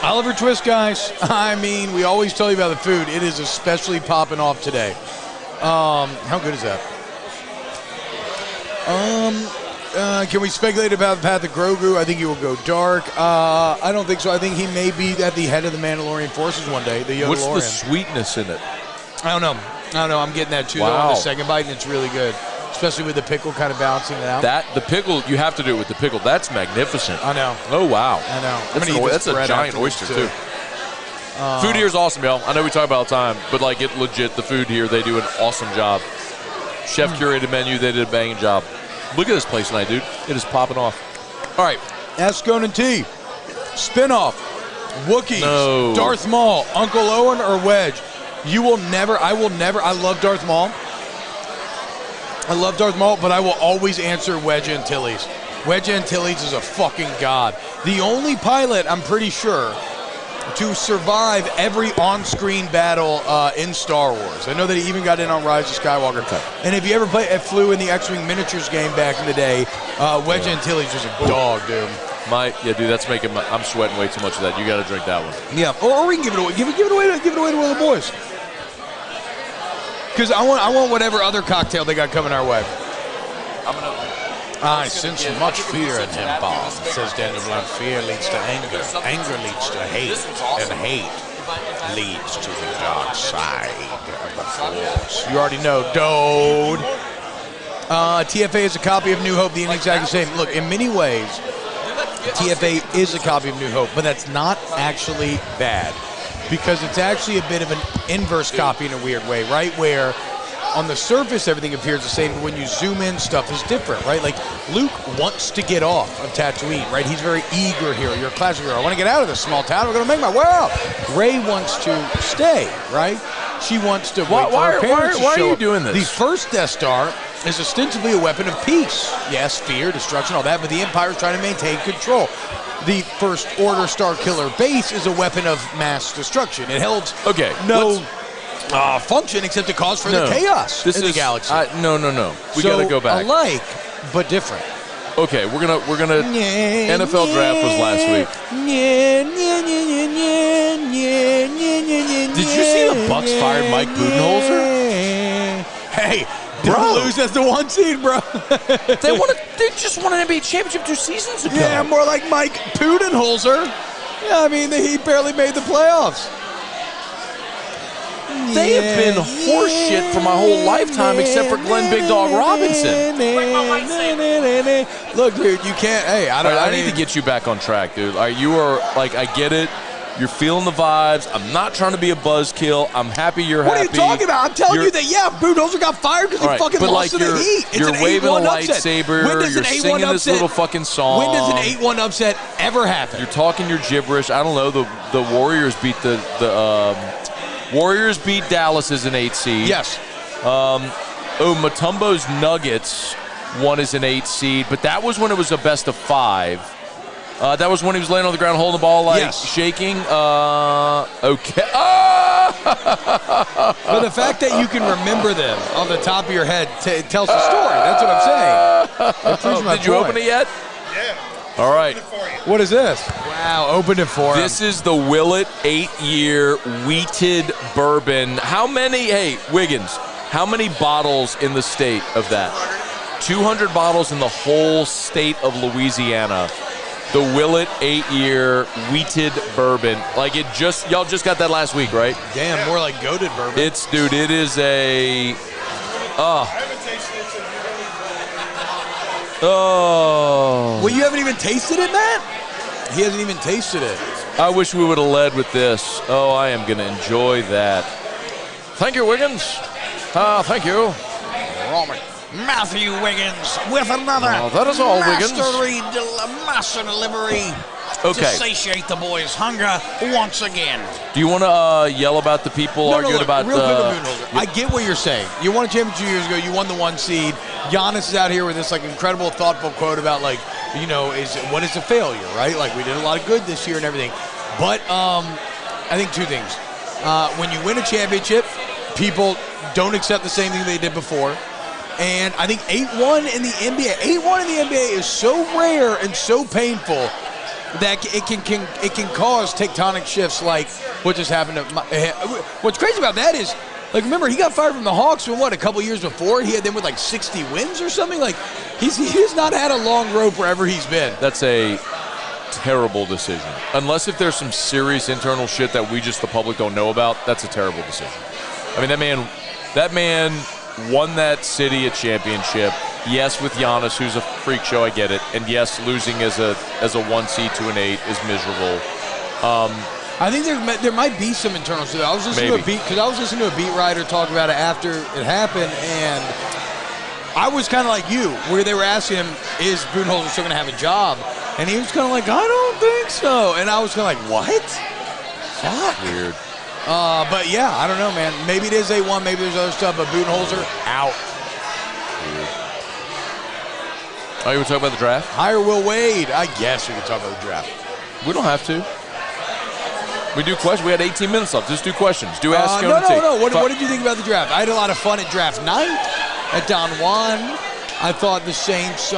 Oliver Twist, guys. I mean, we always tell you about the food. It is especially popping off today. How good is that? Can we speculate about the path of Grogu? I think he will go dark. I don't think so. I think he may be at the head of the Mandalorian forces one day. The Yoda-Lorian. What's the sweetness in it? I don't know. I'm getting that too. Wow. On the second bite, and it's really good. Especially with the pickle kind of balancing it out. The pickle, you have to do it with the pickle. That's magnificent. I know. Oh, wow. I know. That's a giant oyster, too. Food here is awesome, y'all. I know we talk about it all the time, but it legit, the food here, they do an awesome job. Chef curated menu, they did a banging job. Look at this place tonight, dude. It is popping off. All right. That's Scone T. Spinoff. Wookiees. No. Darth Maul. Uncle Owen or Wedge. I love Darth Maul. But I will always answer Wedge Antilles. Wedge Antilles is a fucking god. The only pilot, I'm pretty sure, to survive every on-screen battle in Star Wars. I know that he even got in on Rise of Skywalker. And if you ever flew in the X-Wing miniatures game back in the day, Wedge Antilles was a dog, dude. Dude, that's making I'm sweating way too much of that. You got to drink that one. Yeah, or we can give it away. Give it away to one of the boys. Because I want whatever other cocktail they got coming our way. I sense much fear in him, Bob, says Daniel Blunt. Fear leads to anger. Anger leads to hate. And hate leads to the dark side of the Force. You already know, dude. TFA is a copy of New Hope, the exactly same. Look, in many ways, TFA is a copy of New Hope, but that's not actually bad. Because it's actually a bit of an inverse copy in a weird way, right? Where on the surface everything appears the same, but when you zoom in, stuff is different, right? Like Luke wants to get off of Tatooine, right? He's very eager here. You're a classic hero. I want to get out of this small town. We're going to make my way out. Rey wants to stay, right? She wants to wait for her parents to show up. Why are you doing this? The first Death Star is ostensibly a weapon of peace. Yes, fear, destruction, all that, but the Empire's trying to maintain control. The First Order Star Killer base is a weapon of mass destruction. It holds no function except to cause further chaos in the galaxy. No. We got to go back. Alike, but different. Okay, we're gonna NFL draft was last week. Did you see the Bucs fired Mike Budenholzer? Hey, didn't lose as the 1 seed, bro. They just won an NBA championship 2 seasons ago. Yeah, more like Mike Budenholzer. Yeah, I mean, he barely made the playoffs. They have been horseshit for my whole lifetime except for Glenn Big Dog Robinson. Look, dude, you can't. Hey, I need to get you back on track, dude. You are I get it. You're feeling the vibes. I'm not trying to be a buzzkill. I'm happy you're happy. What are you talking about? I'm telling you that, Budenholzer got fired because he fucking lost to the Heat. You're waving a lightsaber. You're singing this little fucking song. When does an 8-1 upset ever happen? You're talking your gibberish. I don't know. The Warriors beat Warriors beat Dallas as an 8 seed. Yes. Mutombo's Nuggets won as an 8 seed, but that was when it was a best of 5. That was when he was laying on the ground holding the ball, shaking. Okay. But the fact that you can remember them on the top of your head tells the story. That's what I'm saying. Did you open it yet? Yeah. All right. What is this? Wow, opened it for him. This is the Willet 8-year wheated bourbon. How many, Wiggins, how many bottles in the state of that? 200 bottles in the whole state of Louisiana. The Willet 8-year wheated bourbon. Like y'all just got that last week, right? Damn, more like goated bourbon. It is a. Well, you haven't even tasted it, Matt? He hasn't even tasted it. I wish we would have led with this. Oh, I am going to enjoy that. Thank you, Wiggins. Thank you. Matthew Wiggins with another that is all, Wiggins. master delivery to satiate the boys' hunger once again. Do you want to yell about the people arguing about real quick, I get what you're saying. You won a championship 2 years ago. You won the 1 seed. Giannis is out here with this incredible, thoughtful quote about what is a failure, right? Like, we did a lot of good this year and everything. But I think 2 things. When you win a championship, people don't accept the same thing they did before. And I think 8-1 in the NBA. 8-1 in the NBA is so rare and so painful that it can cause tectonic shifts like what just happened to what's crazy about that is, remember, he got fired from the Hawks from a couple years before? He had them with 60 wins or something? He's not had a long rope wherever he's been. That's a terrible decision. Unless if there's some serious internal shit that we the public don't know about, that's a terrible decision. I mean, that man won that city a championship. Yes, with Giannis, who's a freak show, I get it. And yes, losing as a 1 seed to an 8 is miserable. I think there might be some internal stuff. I was listening to a beat writer talk about it after it happened, and I was kind of like you, where they were asking him, is Budenholzer still going to have a job? And he was kind of like, I don't think so. And I was kind of like, what? Fuck. Weird. But yeah, I don't know, man. Maybe it is 8-1, maybe there's other stuff, but Budenholzer, out. Weird. Oh, you want to talk about the draft? Hire Will Wade. I guess we can talk about the draft. We don't have to. We do questions. We had 18 minutes left. Just do questions. Do ask Scone T. No. What did you think about the draft? I had a lot of fun at draft night at Don Juan. I thought the Saints,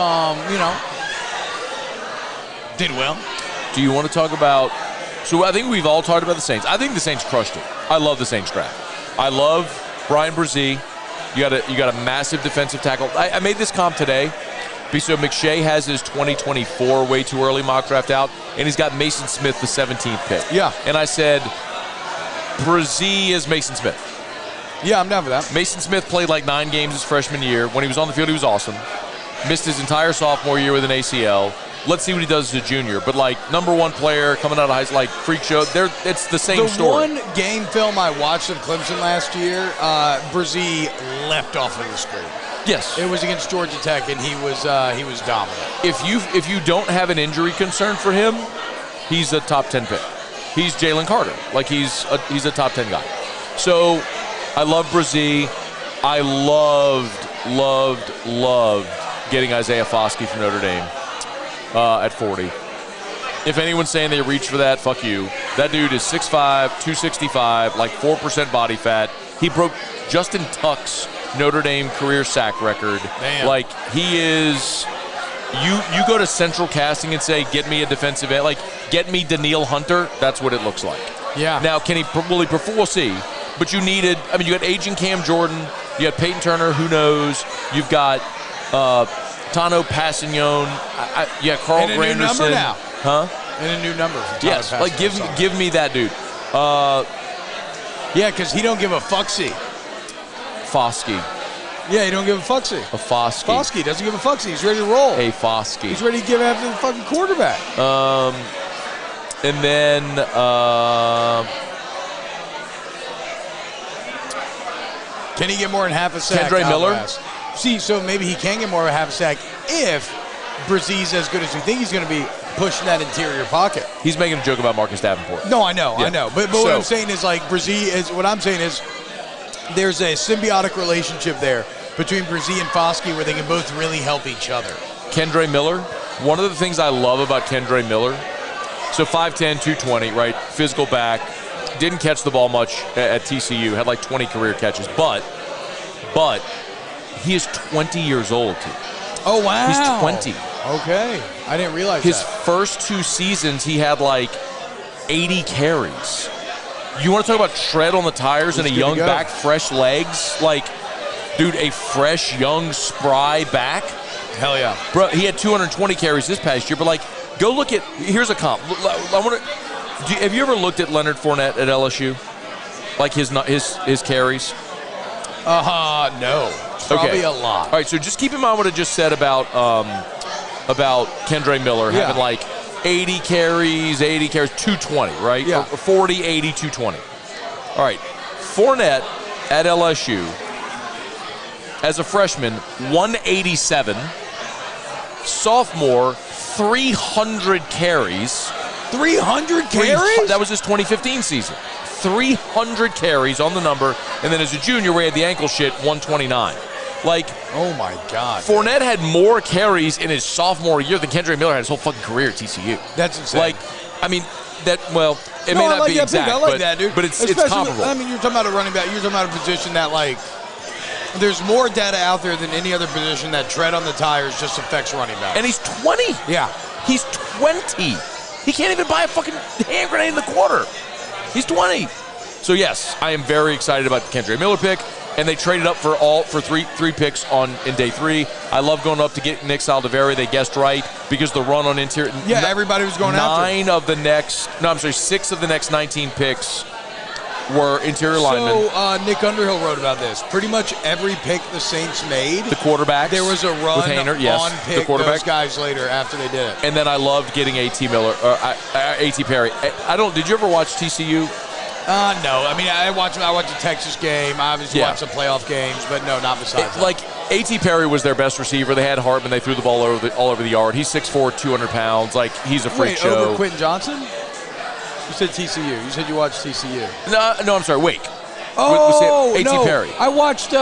did well. Do you want to talk about... So I think we've all talked about the Saints. I think the Saints crushed it. I love the Saints draft. I love Brian Brzee. You got a massive defensive tackle. I made this comp today. So McShay has his 2024 way too early mock draft out, and he's got Mason Smith the 17th pick. Yeah. And I said, Brzee is Mason Smith. Yeah, I'm down for that. Mason Smith played 9 games his freshman year. When he was on the field, he was awesome. Missed his entire sophomore year with an ACL. Let's see what he does as a junior. But number 1 player coming out of high school, freak show. It's the same story. The one game film I watched of Clemson last year, Brzee leapt off of the screen. Yes, it was against Georgia Tech, and he was dominant. If you don't have an injury concern for him, he's a top 10 pick. He's Jalen Carter. He's a top 10 guy. So I love Brzee. I loved getting Isaiah Foskey from Notre Dame. At 40. If anyone's saying they reach for that, fuck you. That dude is 6'5", 265, 4% body fat. He broke Justin Tuck's Notre Dame career sack record. Damn. He is... You go to Central Casting and say, get me a defensive end. Get me Daniil Hunter. That's what it looks like. Yeah. Now, will he perform? We'll see. But you got aging Cam Jordan. You got Peyton Turner. Who knows? You've got... Tano Passignon, Carl Granderson. And a new number now. Huh? And a new number. Yes, give me that dude. Yeah, because he don't give a fucksy. Foskey. Yeah, he don't give a fucksy. A Foskey. Foskey doesn't give a fucksy. He's ready to roll. A Foskey. He's ready to give after the fucking quarterback. And then can he get more than half a sack? Kendre Miller. See, so maybe he can get more of a half sack if Brzee's as good as we think he's going to be pushing that interior pocket. He's making a joke about Marcus Davenport. No, I know. But what I'm saying is Brzee is what I'm saying is there's a symbiotic relationship there between Brzee and Foskey where they can both really help each other. Kendre Miller, one of the things I love about Kendre Miller, so 5'10", 220, right? Physical back, didn't catch the ball much at TCU, had like 20 career catches, but he is 20 years old, too. Oh, wow. He's 20. Okay. I didn't realize His that. first 2 seasons, he had like 80 carries. You want to talk about tread on the tires and a young back, fresh legs? Like, dude, a fresh, young, spry back? Hell yeah. Bro, he had 220 carries this past year, but like, go look at, here's a comp. Have you ever looked at Leonard Fournette at LSU? Like his carries? No. Probably a lot. All right, so just keep in mind what I just said about Kendre Miller having like 80 carries, 220, right? Yeah. 40, 80, 220. All right, Fournette at LSU as a freshman, 187. Sophomore, 300 carries. 300 carries? That was his 2015 season. 300 carries on the number, and then as a junior, where he had the ankle shit, 129. Like, oh my God. Fournette had more carries in his sophomore year than Kendre Miller had his whole fucking career at TCU. That's insane. Like, I mean, it may not be exact, I like that, dude. But it's comparable. I mean, you're talking about a running back. You're talking about a position that, like, there's more data out there than any other position that tread on the tires just affects running backs. And he's 20. Yeah. He's 20. He can't even buy a fucking hand grenade in the quarter. He's 20. So, yes, I am very excited about the Kendre Miller pick. And they traded up for three picks in day 3. I love going up to get Nick Saldiveri. They guessed right because the run on interior. Yeah, everybody was going after. 6 of the next 19 picks were interior linemen. So Nick Underhill wrote about this. Pretty much every pick the Saints made, the quarterbacks, there was a run with Hainer, yes, on pick those guys later after they did it. And then I loved getting A.T. Perry. Did you ever watch TCU? No. I mean, I watched the Texas game. I obviously watched the playoff games, but no, not besides that. Like, A.T. Perry was their best receiver. They had Hartman. They threw the ball all over the yard. He's 6'4", 200 pounds. Like, he's a freak show. Over Quentin Johnson? You said TCU. You said you watched TCU. No, I'm sorry. Wake. Oh, A.T. no. Perry. I watched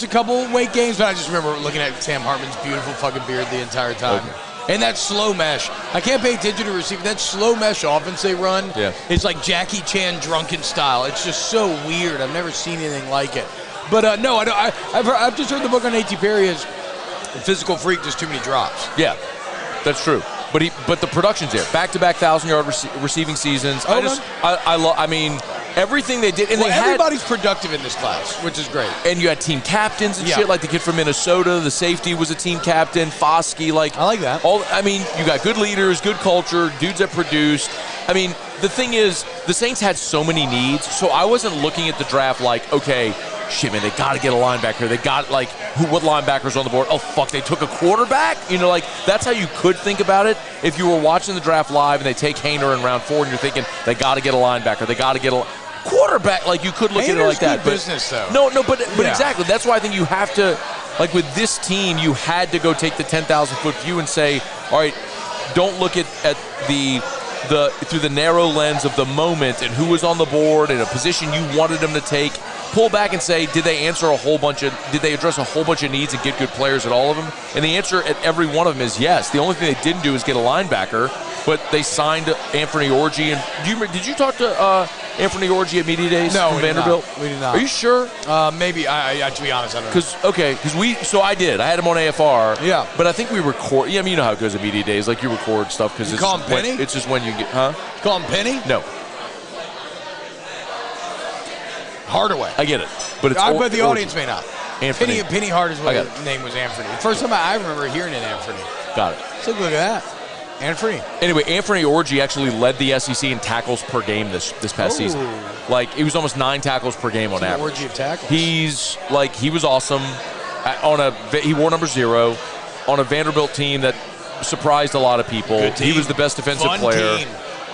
a couple Wake games, but I just remember looking at Sam Hartman's beautiful fucking beard the entire time. Okay. And that slow mesh. I can't pay attention to receiver. That slow mesh offense they run, it's like Jackie Chan drunken style. It's just so weird. I've never seen anything like it. But no, I've just heard the book on A.T. Perry is a physical freak, just too many drops. Yeah, that's true. But the production's there. Back-to-back 1,000-yard receiving seasons. I mean, everything they did. And everybody's productive in this class, which is great. And you had team captains and shit, like the kid from Minnesota. The safety was a team captain. Foskey, like. I like that. You got good leaders, good culture, dudes that produced. I mean, the thing is, the Saints had so many needs, so I wasn't looking at the draft like, okay, shit, man, they got to get a linebacker. They got, like, what linebackers on the board? Oh, fuck, they took a quarterback? You know, like, that's how you could think about it if you were watching the draft live and they take Hainer in round 4 and you're thinking, they got to get a linebacker. They got to get a quarterback. Like, you could look at it like that. Good business, though. But exactly. That's why I think you have to, like, with this team, you had to go take the 10,000-foot view and say, all right, don't look at the through the narrow lens of the moment and who was on the board and a position you wanted them to take. Pull back and say, did they address a whole bunch of needs and get good players at all of them? And the answer at every one of them is yes. The only thing they didn't do is get a linebacker, but they signed Anthony Orji. And did you talk to Anthony Orji at Media Days from Vanderbilt? We did not. Are you sure? Maybe. To be honest, I don't know. So I did. I had him on AFR. Yeah. But I think we record. Yeah, I mean, you know how it goes at Media Days. Like, you record stuff because call him Penny? It's just when you get, huh? You call him Penny? No. Hardaway. I get it, but but the audience may not. Anthony. Penny Hard is what his name was. Anthony. First time I remember hearing it, Anthony. Got it. So look at that, Anthony. Anyway, Anthony Orji actually led the SEC in tackles per game this past season. Like, he was almost 9 tackles per game on average. Orgy of tackles. He was awesome. He wore number 0 on a Vanderbilt team that surprised a lot of people. Good team. He was the best defensive player. Team.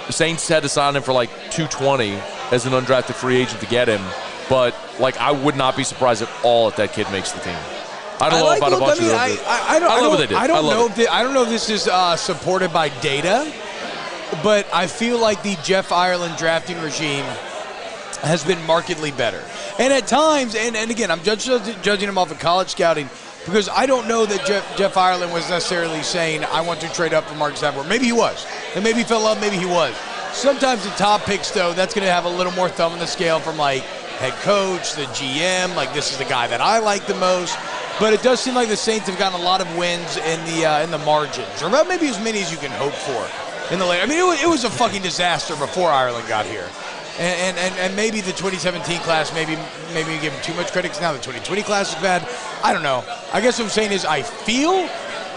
The Saints had to sign him for like $220 as an undrafted free agent to get him. But, like, I would not be surprised at all if that kid makes the team. I don't know about a bunch of them. I love what they did. I don't know if this is supported by data, but I feel like the Jeff Ireland drafting regime has been markedly better. And at times, and again, I'm judging him off of college scouting because I don't know that Jeff Ireland was necessarily saying, I want to trade up for Marcus Davenport. Maybe he was. And maybe he fell in love, maybe he was. Sometimes the top picks, though, that's going to have a little more thumb on the scale from, like, head coach, the GM, like, this is the guy that I like the most. But it does seem like the Saints have gotten a lot of wins in the margins, or about maybe as many as you can hope for in the late. I mean, it was a fucking disaster before Ireland got here. And maybe the 2017 class, maybe you give him too much credit. Now the 2020 class is bad. I don't know. I guess what I'm saying is I feel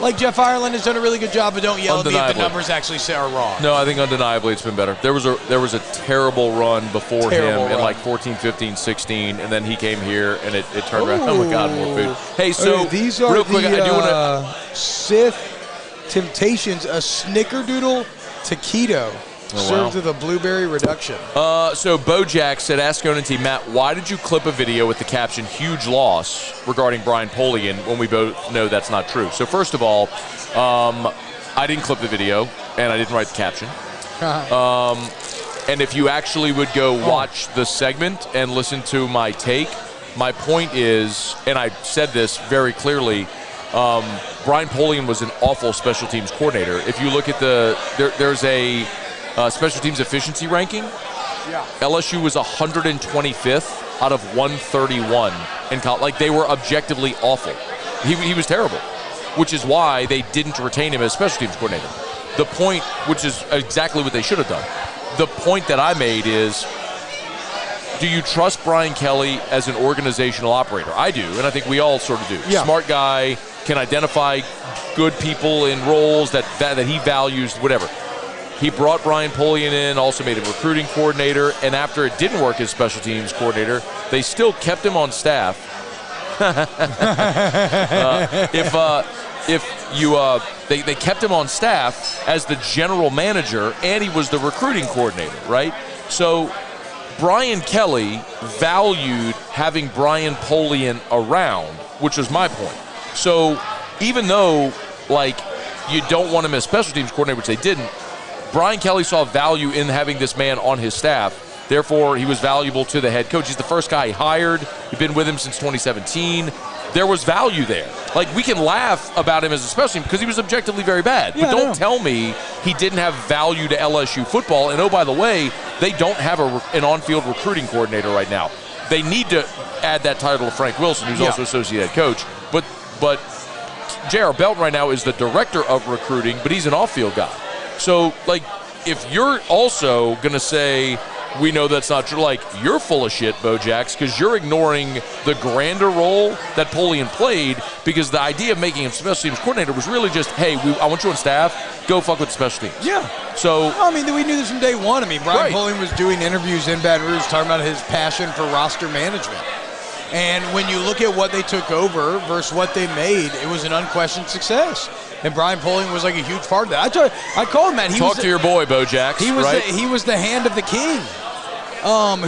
like Jeff Ireland has done a really good job, but don't yell at me if the numbers actually are wrong. No, I think undeniably it's been better. There was a terrible run before him in like 14, 15, 16, and then he came here and it turned around. Oh my God, more food. Hey, so these are real quick, I do want to Sith Temptations, a snickerdoodle taquito. Served with a blueberry reduction. So Bojack said, ask Scone T, Matt, why did you clip a video with the caption "huge loss" regarding Brian Polian when we both know that's not true? So first of all, I didn't clip the video and I didn't write the caption. And if you actually would go watch the segment and listen to my take, my point is, and I said this very clearly, Brian Polian was an awful special teams coordinator. If you look at there's a special teams efficiency ranking. Yeah. LSU was 125th out of 131 in college. Like, they were objectively awful. He was terrible, which is why they didn't retain him as special teams coordinator. The point, which is exactly what they should have done. The point that I made is, do you trust Brian Kelly as an organizational operator? I do, and I think we all sort of do. Yeah. Smart guy, can identify good people in roles that he values, whatever. He brought Brian Polian in, also made him recruiting coordinator, and after it didn't work as special teams coordinator, they still kept him on staff. They kept him on staff as the general manager, and he was the recruiting coordinator, right? So Brian Kelly valued having Brian Polian around, which was my point. So even though, like, you don't want him as special teams coordinator, which they didn't, Brian Kelly saw value in having this man on his staff. Therefore, he was valuable to the head coach. He's the first guy he hired. He'd been with him since 2017. There was value there. Like, we can laugh about him as a special team because he was objectively very bad. Yeah, but don't tell me he didn't have value to LSU football. And, oh, by the way, they don't have an on-field recruiting coordinator right now. They need to add that title to Frank Wilson, who's also associate head coach. But J.R. Belton right now is the director of recruiting, but he's an off-field guy. So, like, if you're also going to say, we know that's not true, like, you're full of shit, Bojax, because you're ignoring the grander role that Polian played, because the idea of making him special teams coordinator was really just, hey, I want you on staff, go fuck with the special teams. Yeah. So, I mean, we knew this from day one. I mean, Brian Polian was doing interviews in Baton Rouge talking about his passion for roster management. And when you look at what they took over versus what they made, it was an unquestioned success. And Brian Polian was like a huge part of that. I called him that. Talk to your boy, Bojax. He was the hand of the king.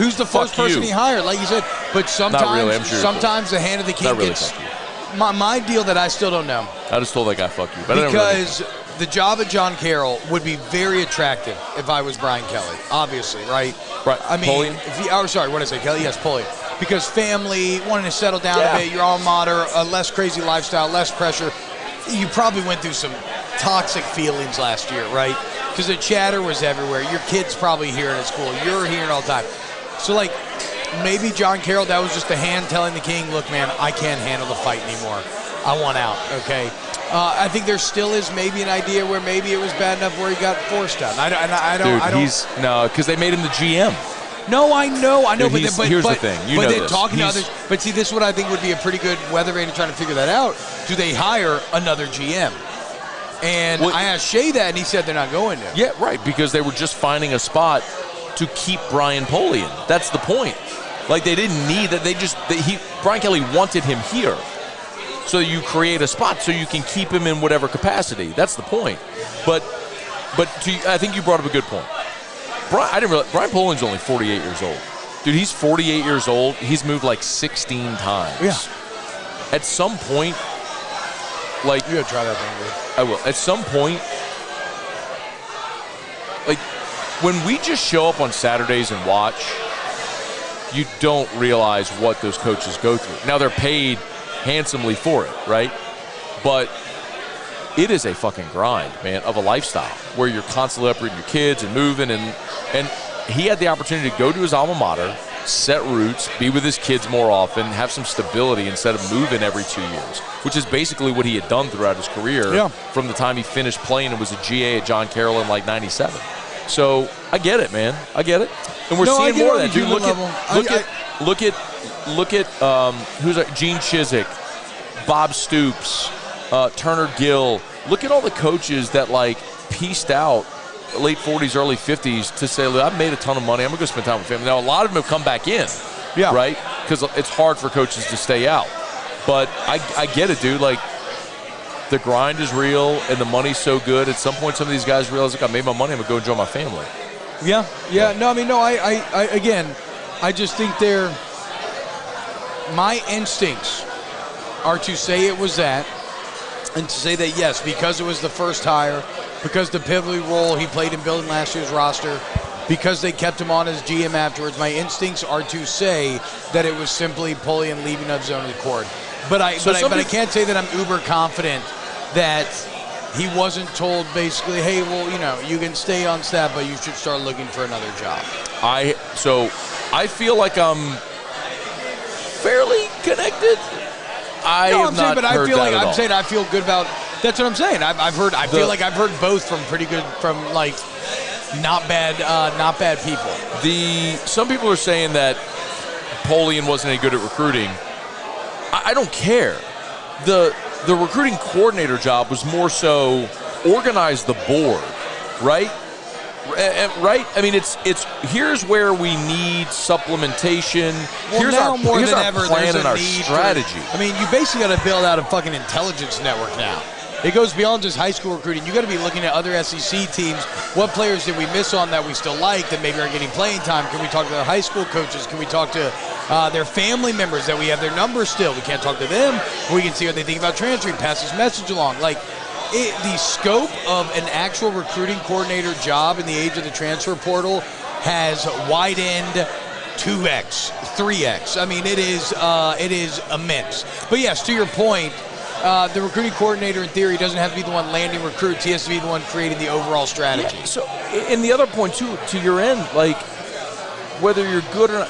Who's the first person he hired, like you said. But sometimes the hand of the king gets my deal that I still don't know. I just told that guy fuck you. But because the job of John Carroll would be very attractive if I was Brian Kelly, obviously, right? Right. I mean, Polian? What did I say, Kelly? Yes, Polian. Because family, wanting to settle down a bit, your alma mater, a less crazy lifestyle, less pressure. You probably went through some toxic feelings last year, right? Because the chatter was everywhere. Your kid's probably hearing at school. You're hearing all the time. So, like, maybe John Carroll, that was just a hand telling the king, look, man, I can't handle the fight anymore. I want out, okay? I think there still is maybe an idea where maybe it was bad enough where he got forced out. Because they made him the GM. No, I know. But here's the thing. You know this. Talking to others. But see, this is what I think would be a pretty good weather vane to trying to figure that out. Do they hire another GM? And I asked Shea that, and he said they're not going to. Yeah, right, because they were just finding a spot to keep Brian Polian. That's the point. Like, they didn't need that. Brian Kelly wanted him here. So you create a spot so you can keep him in whatever capacity. That's the point. But I think you brought up a good point. Brian Polian's only 48 years old. Dude, he's 48 years old. He's moved like 16 times. Yeah. At some point, like... You gotta try that thing, dude. I will. At some point, like, when we just show up on Saturdays and watch, you don't realize what those coaches go through. Now, they're paid handsomely for it, right? But it is a fucking grind, man, of a lifestyle where you're constantly uprooting your kids and moving. And he had the opportunity to go to his alma mater, set roots, be with his kids more often, have some stability instead of moving every 2 years, which is basically what he had done throughout his career from the time he finished playing and was a GA at John Carroll in like 97. So I get it, man. I get it. And we're seeing more of that, dude. Look at who's that? Gene Chizik, Bob Stoops, Turner Gill. Look at all the coaches that like pieced out late 40s, early 50s to say, look, I've made a ton of money. I'm going to go spend time with family. Now, a lot of them have come back in, right? Because it's hard for coaches to stay out. But I get it, dude. Like, the grind is real and the money's so good. At some point, some of these guys realize, look, I made my money. I'm going to go enjoy my family. Yeah. No, I mean, no, I just think my instincts are to say it was that and to say that, yes, because it was the first hire, because the pivotal role he played in building last year's roster, because they kept him on as GM afterwards, my instincts are to say that it was simply Polian leaving of his own accord. But I can't say that I'm uber confident that he wasn't told basically, hey, well, you know, you can stay on staff, but you should start looking for another job. I feel like I'm fairly connected. I feel good about. That's what I'm saying. I feel like I've heard both from pretty good, from like not bad people. Some people are saying that Polian wasn't any good at recruiting. I don't care. The recruiting coordinator job was more so organize the board, right? Right? I mean, it's here's where we need supplementation. Well, here's our plan and our strategy. strategy. I mean, you basically got to build out a fucking intelligence network now. It goes beyond just high school recruiting. You got to be looking at other SEC teams. What players did we miss on that we still like that maybe aren't getting playing time? Can we talk to their high school coaches? Can we talk to their family members that we have their numbers still? We can't talk to them. We can see what they think about transferring, pass this message along. Like, the scope of an actual recruiting coordinator job in the age of the transfer portal has widened 2x, 3x. I mean, it is immense. But yes, to your point, the recruiting coordinator, in theory, doesn't have to be the one landing recruits. He has to be the one creating the overall strategy. Yeah, so, and the other point, too, to your end, like, whether you're good or not,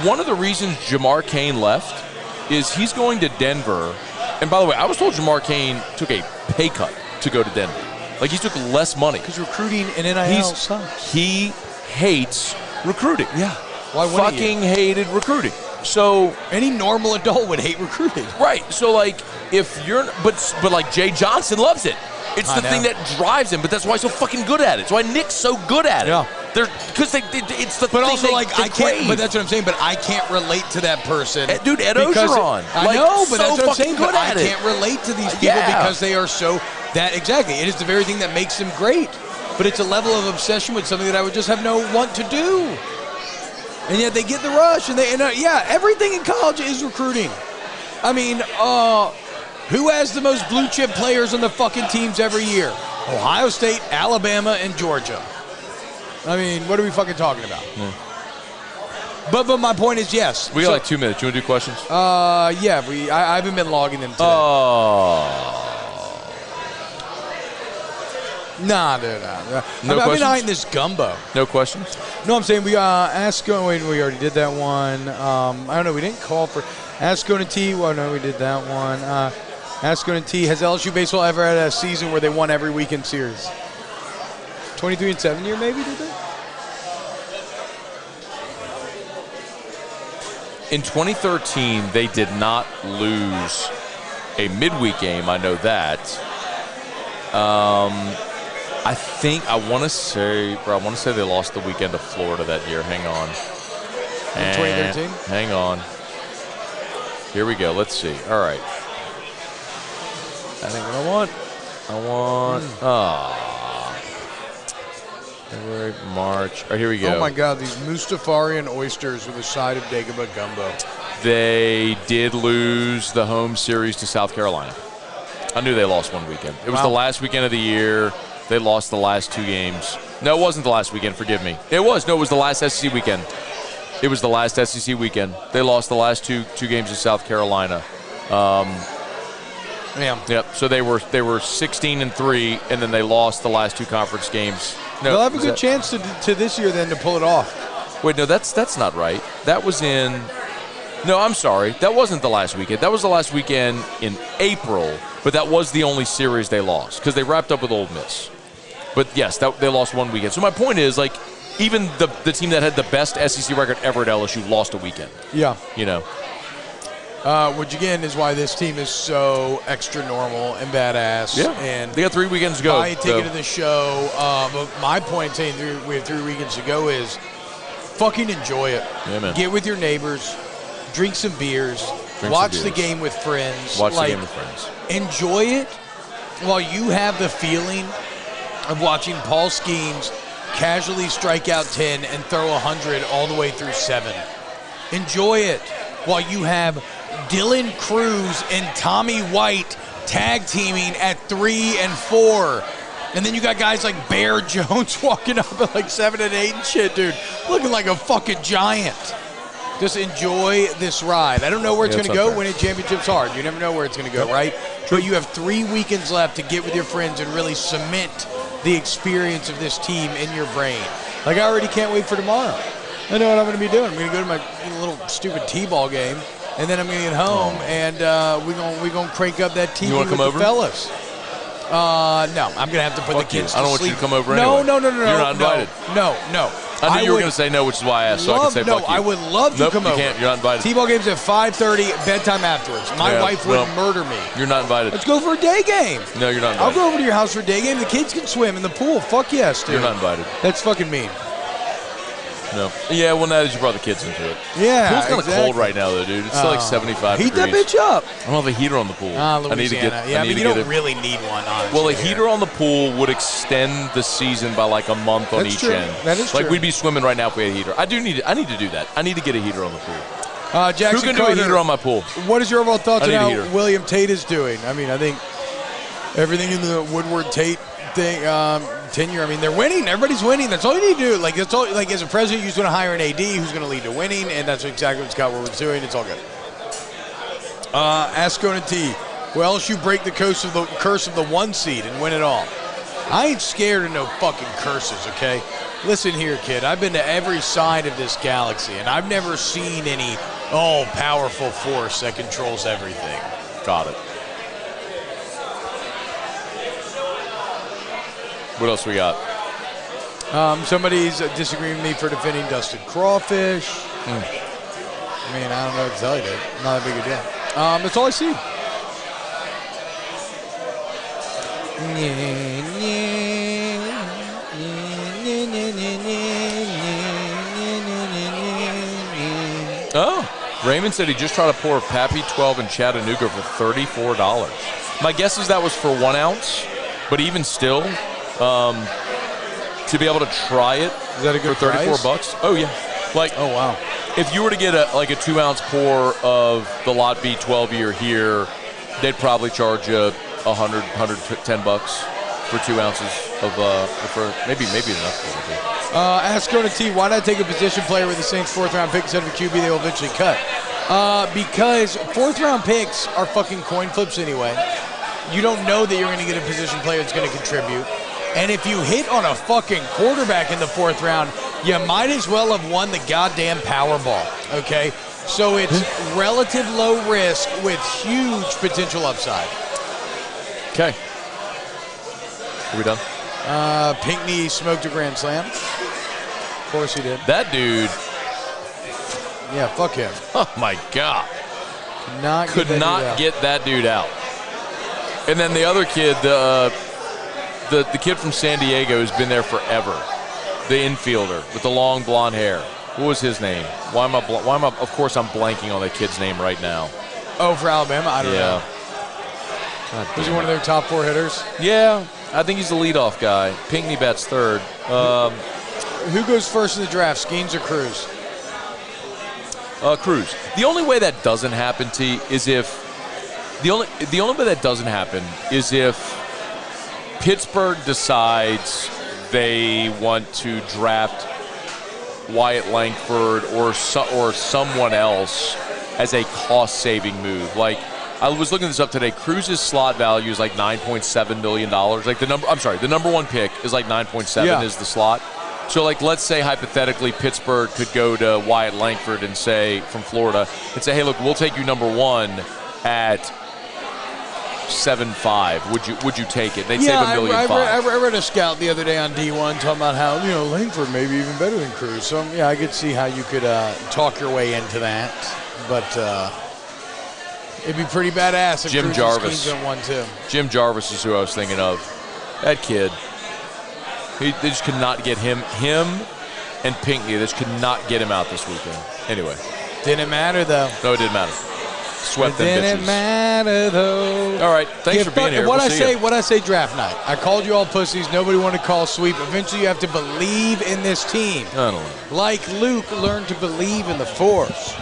one of the reasons Jamar Cain left is he's going to Denver. And by the way, I was told Jamar Cain took a pay cut to go to Denver. Like, he took less money. Because recruiting and NIL sucks. He hates recruiting. Yeah. Why wouldn't Fucking hated recruiting. So any normal adult would hate recruiting. Right. So, like, if you're – but like, Jay Johnson loves it. It's the thing that drives him, but that's why he's so fucking good at it. It's why Nick's so good at it. Yeah. Because it's the thing also, they I can't. But that's what I'm saying. But I can't relate to that person. Dude, Ed Ogeron. I know, but that's what I'm saying. But I can't relate to these people because they are so that exactly. It is the very thing that makes them great. But it's a level of obsession with something that I would just have no want to do. And yet they get the rush, and everything in college is recruiting. I mean, who has the most blue chip players on the fucking teams every year? Ohio State, Alabama, and Georgia. I mean, what are we fucking talking about? Yeah. But my point is, yes. We got like 2 minutes. You want to do questions? Yeah. I haven't been logging them today. Nah, dude. No I've questions? been eyeing this gumbo. No questions? No, I'm saying we ask. We already did that one. I don't know. We didn't call for ask Scone T. Well, no, we did that one. Ask Scone T. Has LSU baseball ever had a season where they won every weekend series? 23-7 year, maybe, did they? In 2013, they did not lose a midweek game. I know that. I want to say they lost the weekend to Florida that year. Hang on. In 2013? Hang on. Here we go. Let's see. All right. I think what I want. February, March. All right, here we go. Oh, my God. These Mustafarian oysters with a side of Dagobah gumbo. They did lose the home series to South Carolina. I knew they lost one weekend. It was the last weekend of the year. They lost the last 2 games. No, it wasn't the last weekend. Forgive me. It was. No, it was the last SEC weekend. It was the last SEC weekend. They lost the last two games to South Carolina. Yep. So they were 16-3, and then they lost the last two conference games. No, they'll have a good chance to this year then to pull it off. Wait, no, that's not right. That was in. No, I'm sorry. That wasn't the last weekend. That was the last weekend in April, but that was the only series they lost because they wrapped up with Ole Miss. But yes, they lost one weekend. So my point is, like, even the team that had the best SEC record ever at LSU lost a weekend. Yeah. You know. Which, again, is why this team is so extra normal and badass. Yeah. And they got 3 weekends to go. Buy a ticket to the show. But my point saying we have 3 weekends to go is fucking enjoy it. Yeah, man. Get with your neighbors. Drink some beers. Watch the game with friends. Watch the game with friends. Enjoy it while you have the feeling of watching Paul Skeens casually strike out 10 and throw 100 all the way through 7. Enjoy it while you have Dylan Cruz and Tommy White tag teaming at 3 and 4. And then you got guys like Bear Jones walking up at like 7 and 8 and shit, dude. Looking like a fucking giant. Just enjoy this ride. I don't know where it's going to go. Winning championships hard. You never know where it's going to go, right? But you have 3 weekends left to get with your friends and really cement the experience of this team in your brain. Like, I already can't wait for tomorrow. I know what I'm going to be doing. I'm going to go to my little stupid T-ball game, and then I'm going to get home, and we're gonna crank up that TV with the fellas. No, I'm going to have to put the kids to sleep. I don't want you to come over anyway. No. You're not invited. No. I knew you were going to say no, which is why I asked, so I can say fuck you. I would love to come over. You can't. You're not invited. T-ball game's at 5:30, bedtime afterwards. My wife would murder me. You're not invited. Let's go for a day game. No, you're not invited. I'll go over to your house for a day game. The kids can swim in the pool. Fuck yes, dude. You're not invited. That's fucking mean. No. Yeah, well, now that you brought the kids into it. Yeah, the pool's kind of cold right now, though, dude. It's still like 75 Heat degrees. That bitch up. I don't have a heater on the pool. Louisiana. I need to get. Yeah, but you don't really need one, honestly. Well, a heater on the pool would extend the season by like a month on each end. That is true. Like, we'd be swimming right now if we had a heater. I need to do that. I need to get a heater on the pool. Jackson Who can do a heater on my pool? What is your overall thoughts on how William Tate is doing? I mean, I think everything in the Woodward Tate thing, tenure. I mean, they're winning. Everybody's winning. That's all you need to do. Like, that's all. Like, as a president, you just want to hire an AD who's going to lead to winning, and that's exactly what Scott Woodward's doing. It's all good. Ask Scone T. Well, LSU break the curse of the 1 seed and win it all. I ain't scared of no fucking curses. Okay, listen here, kid. I've been to every side of this galaxy, and I've never seen any powerful force that controls everything. Got it. What else we got? Somebody's disagreeing with me for defending dusted crawfish. I mean, I don't know what to tell you, dude. Not that big a deal. That's all I see. Oh, Raymond said he just tried to pour a Pappy 12 in Chattanooga for $34. My guess is that was for 1 ounce, but even still, to be able to try it is that a good for $34 bucks. Oh yeah, like oh wow. If you were to get a 2 ounce pour of the Lot B 12 year here, they'd probably charge you $110 for 2 ounces of for maybe enough. Ask Scone T, why not take a position player with the Saints 4th round pick instead of a QB they will eventually cut? Because 4th round picks are fucking coin flips anyway. You don't know that you're going to get a position player that's going to contribute. And if you hit on a fucking quarterback in the 4th round, you might as well have won the goddamn Powerball, okay? So it's relative low risk with huge potential upside. Okay. Are we done? Pinckney smoked a grand slam. Of course he did. That dude. Yeah, fuck him. Oh, my God. Could not get that dude out. And then the other kid, the kid from San Diego who's been there forever, the infielder with the long blonde hair. What was his name? Why am I? Of course, I'm blanking on that kid's name right now. Oh, for Alabama, I don't know. Was he one of their top 4 hitters? Yeah, I think he's the leadoff guy. Pinckney bats 3rd. Who goes first in the draft, Skeens or Cruz? Cruz. The only way that doesn't happen, T, is if the only way that doesn't happen is if Pittsburgh decides they want to draft Wyatt Langford or someone else as a cost-saving move. Like, I was looking this up today. Cruz's slot value is like $9.7 million. Like the number one pick is like 9.7 is the slot. So, like, let's say hypothetically Pittsburgh could go to Wyatt Langford and say, from Florida, and say, hey, look, we'll take you number one at 7.5. Would you take it? They'd save $1.5 million. I read a scout the other day on D1 talking about how, Langford may be even better than Cruz. So, yeah, I could see how you could talk your way into that. But it'd be pretty badass if Jim Jarvis in 1-2. Jim Jarvis is who I was thinking of. That kid. They just could not get him and Pinckney. They just could not get him out this weekend. Anyway. Didn't matter, though. No, it didn't matter. Swept them bitches. Didn't matter, though. All right, thanks for being here. What I say draft night. I called you all pussies. Nobody wanted to call sweep. Eventually, you have to believe in this team. I don't know. Like Luke learned to believe in the Force.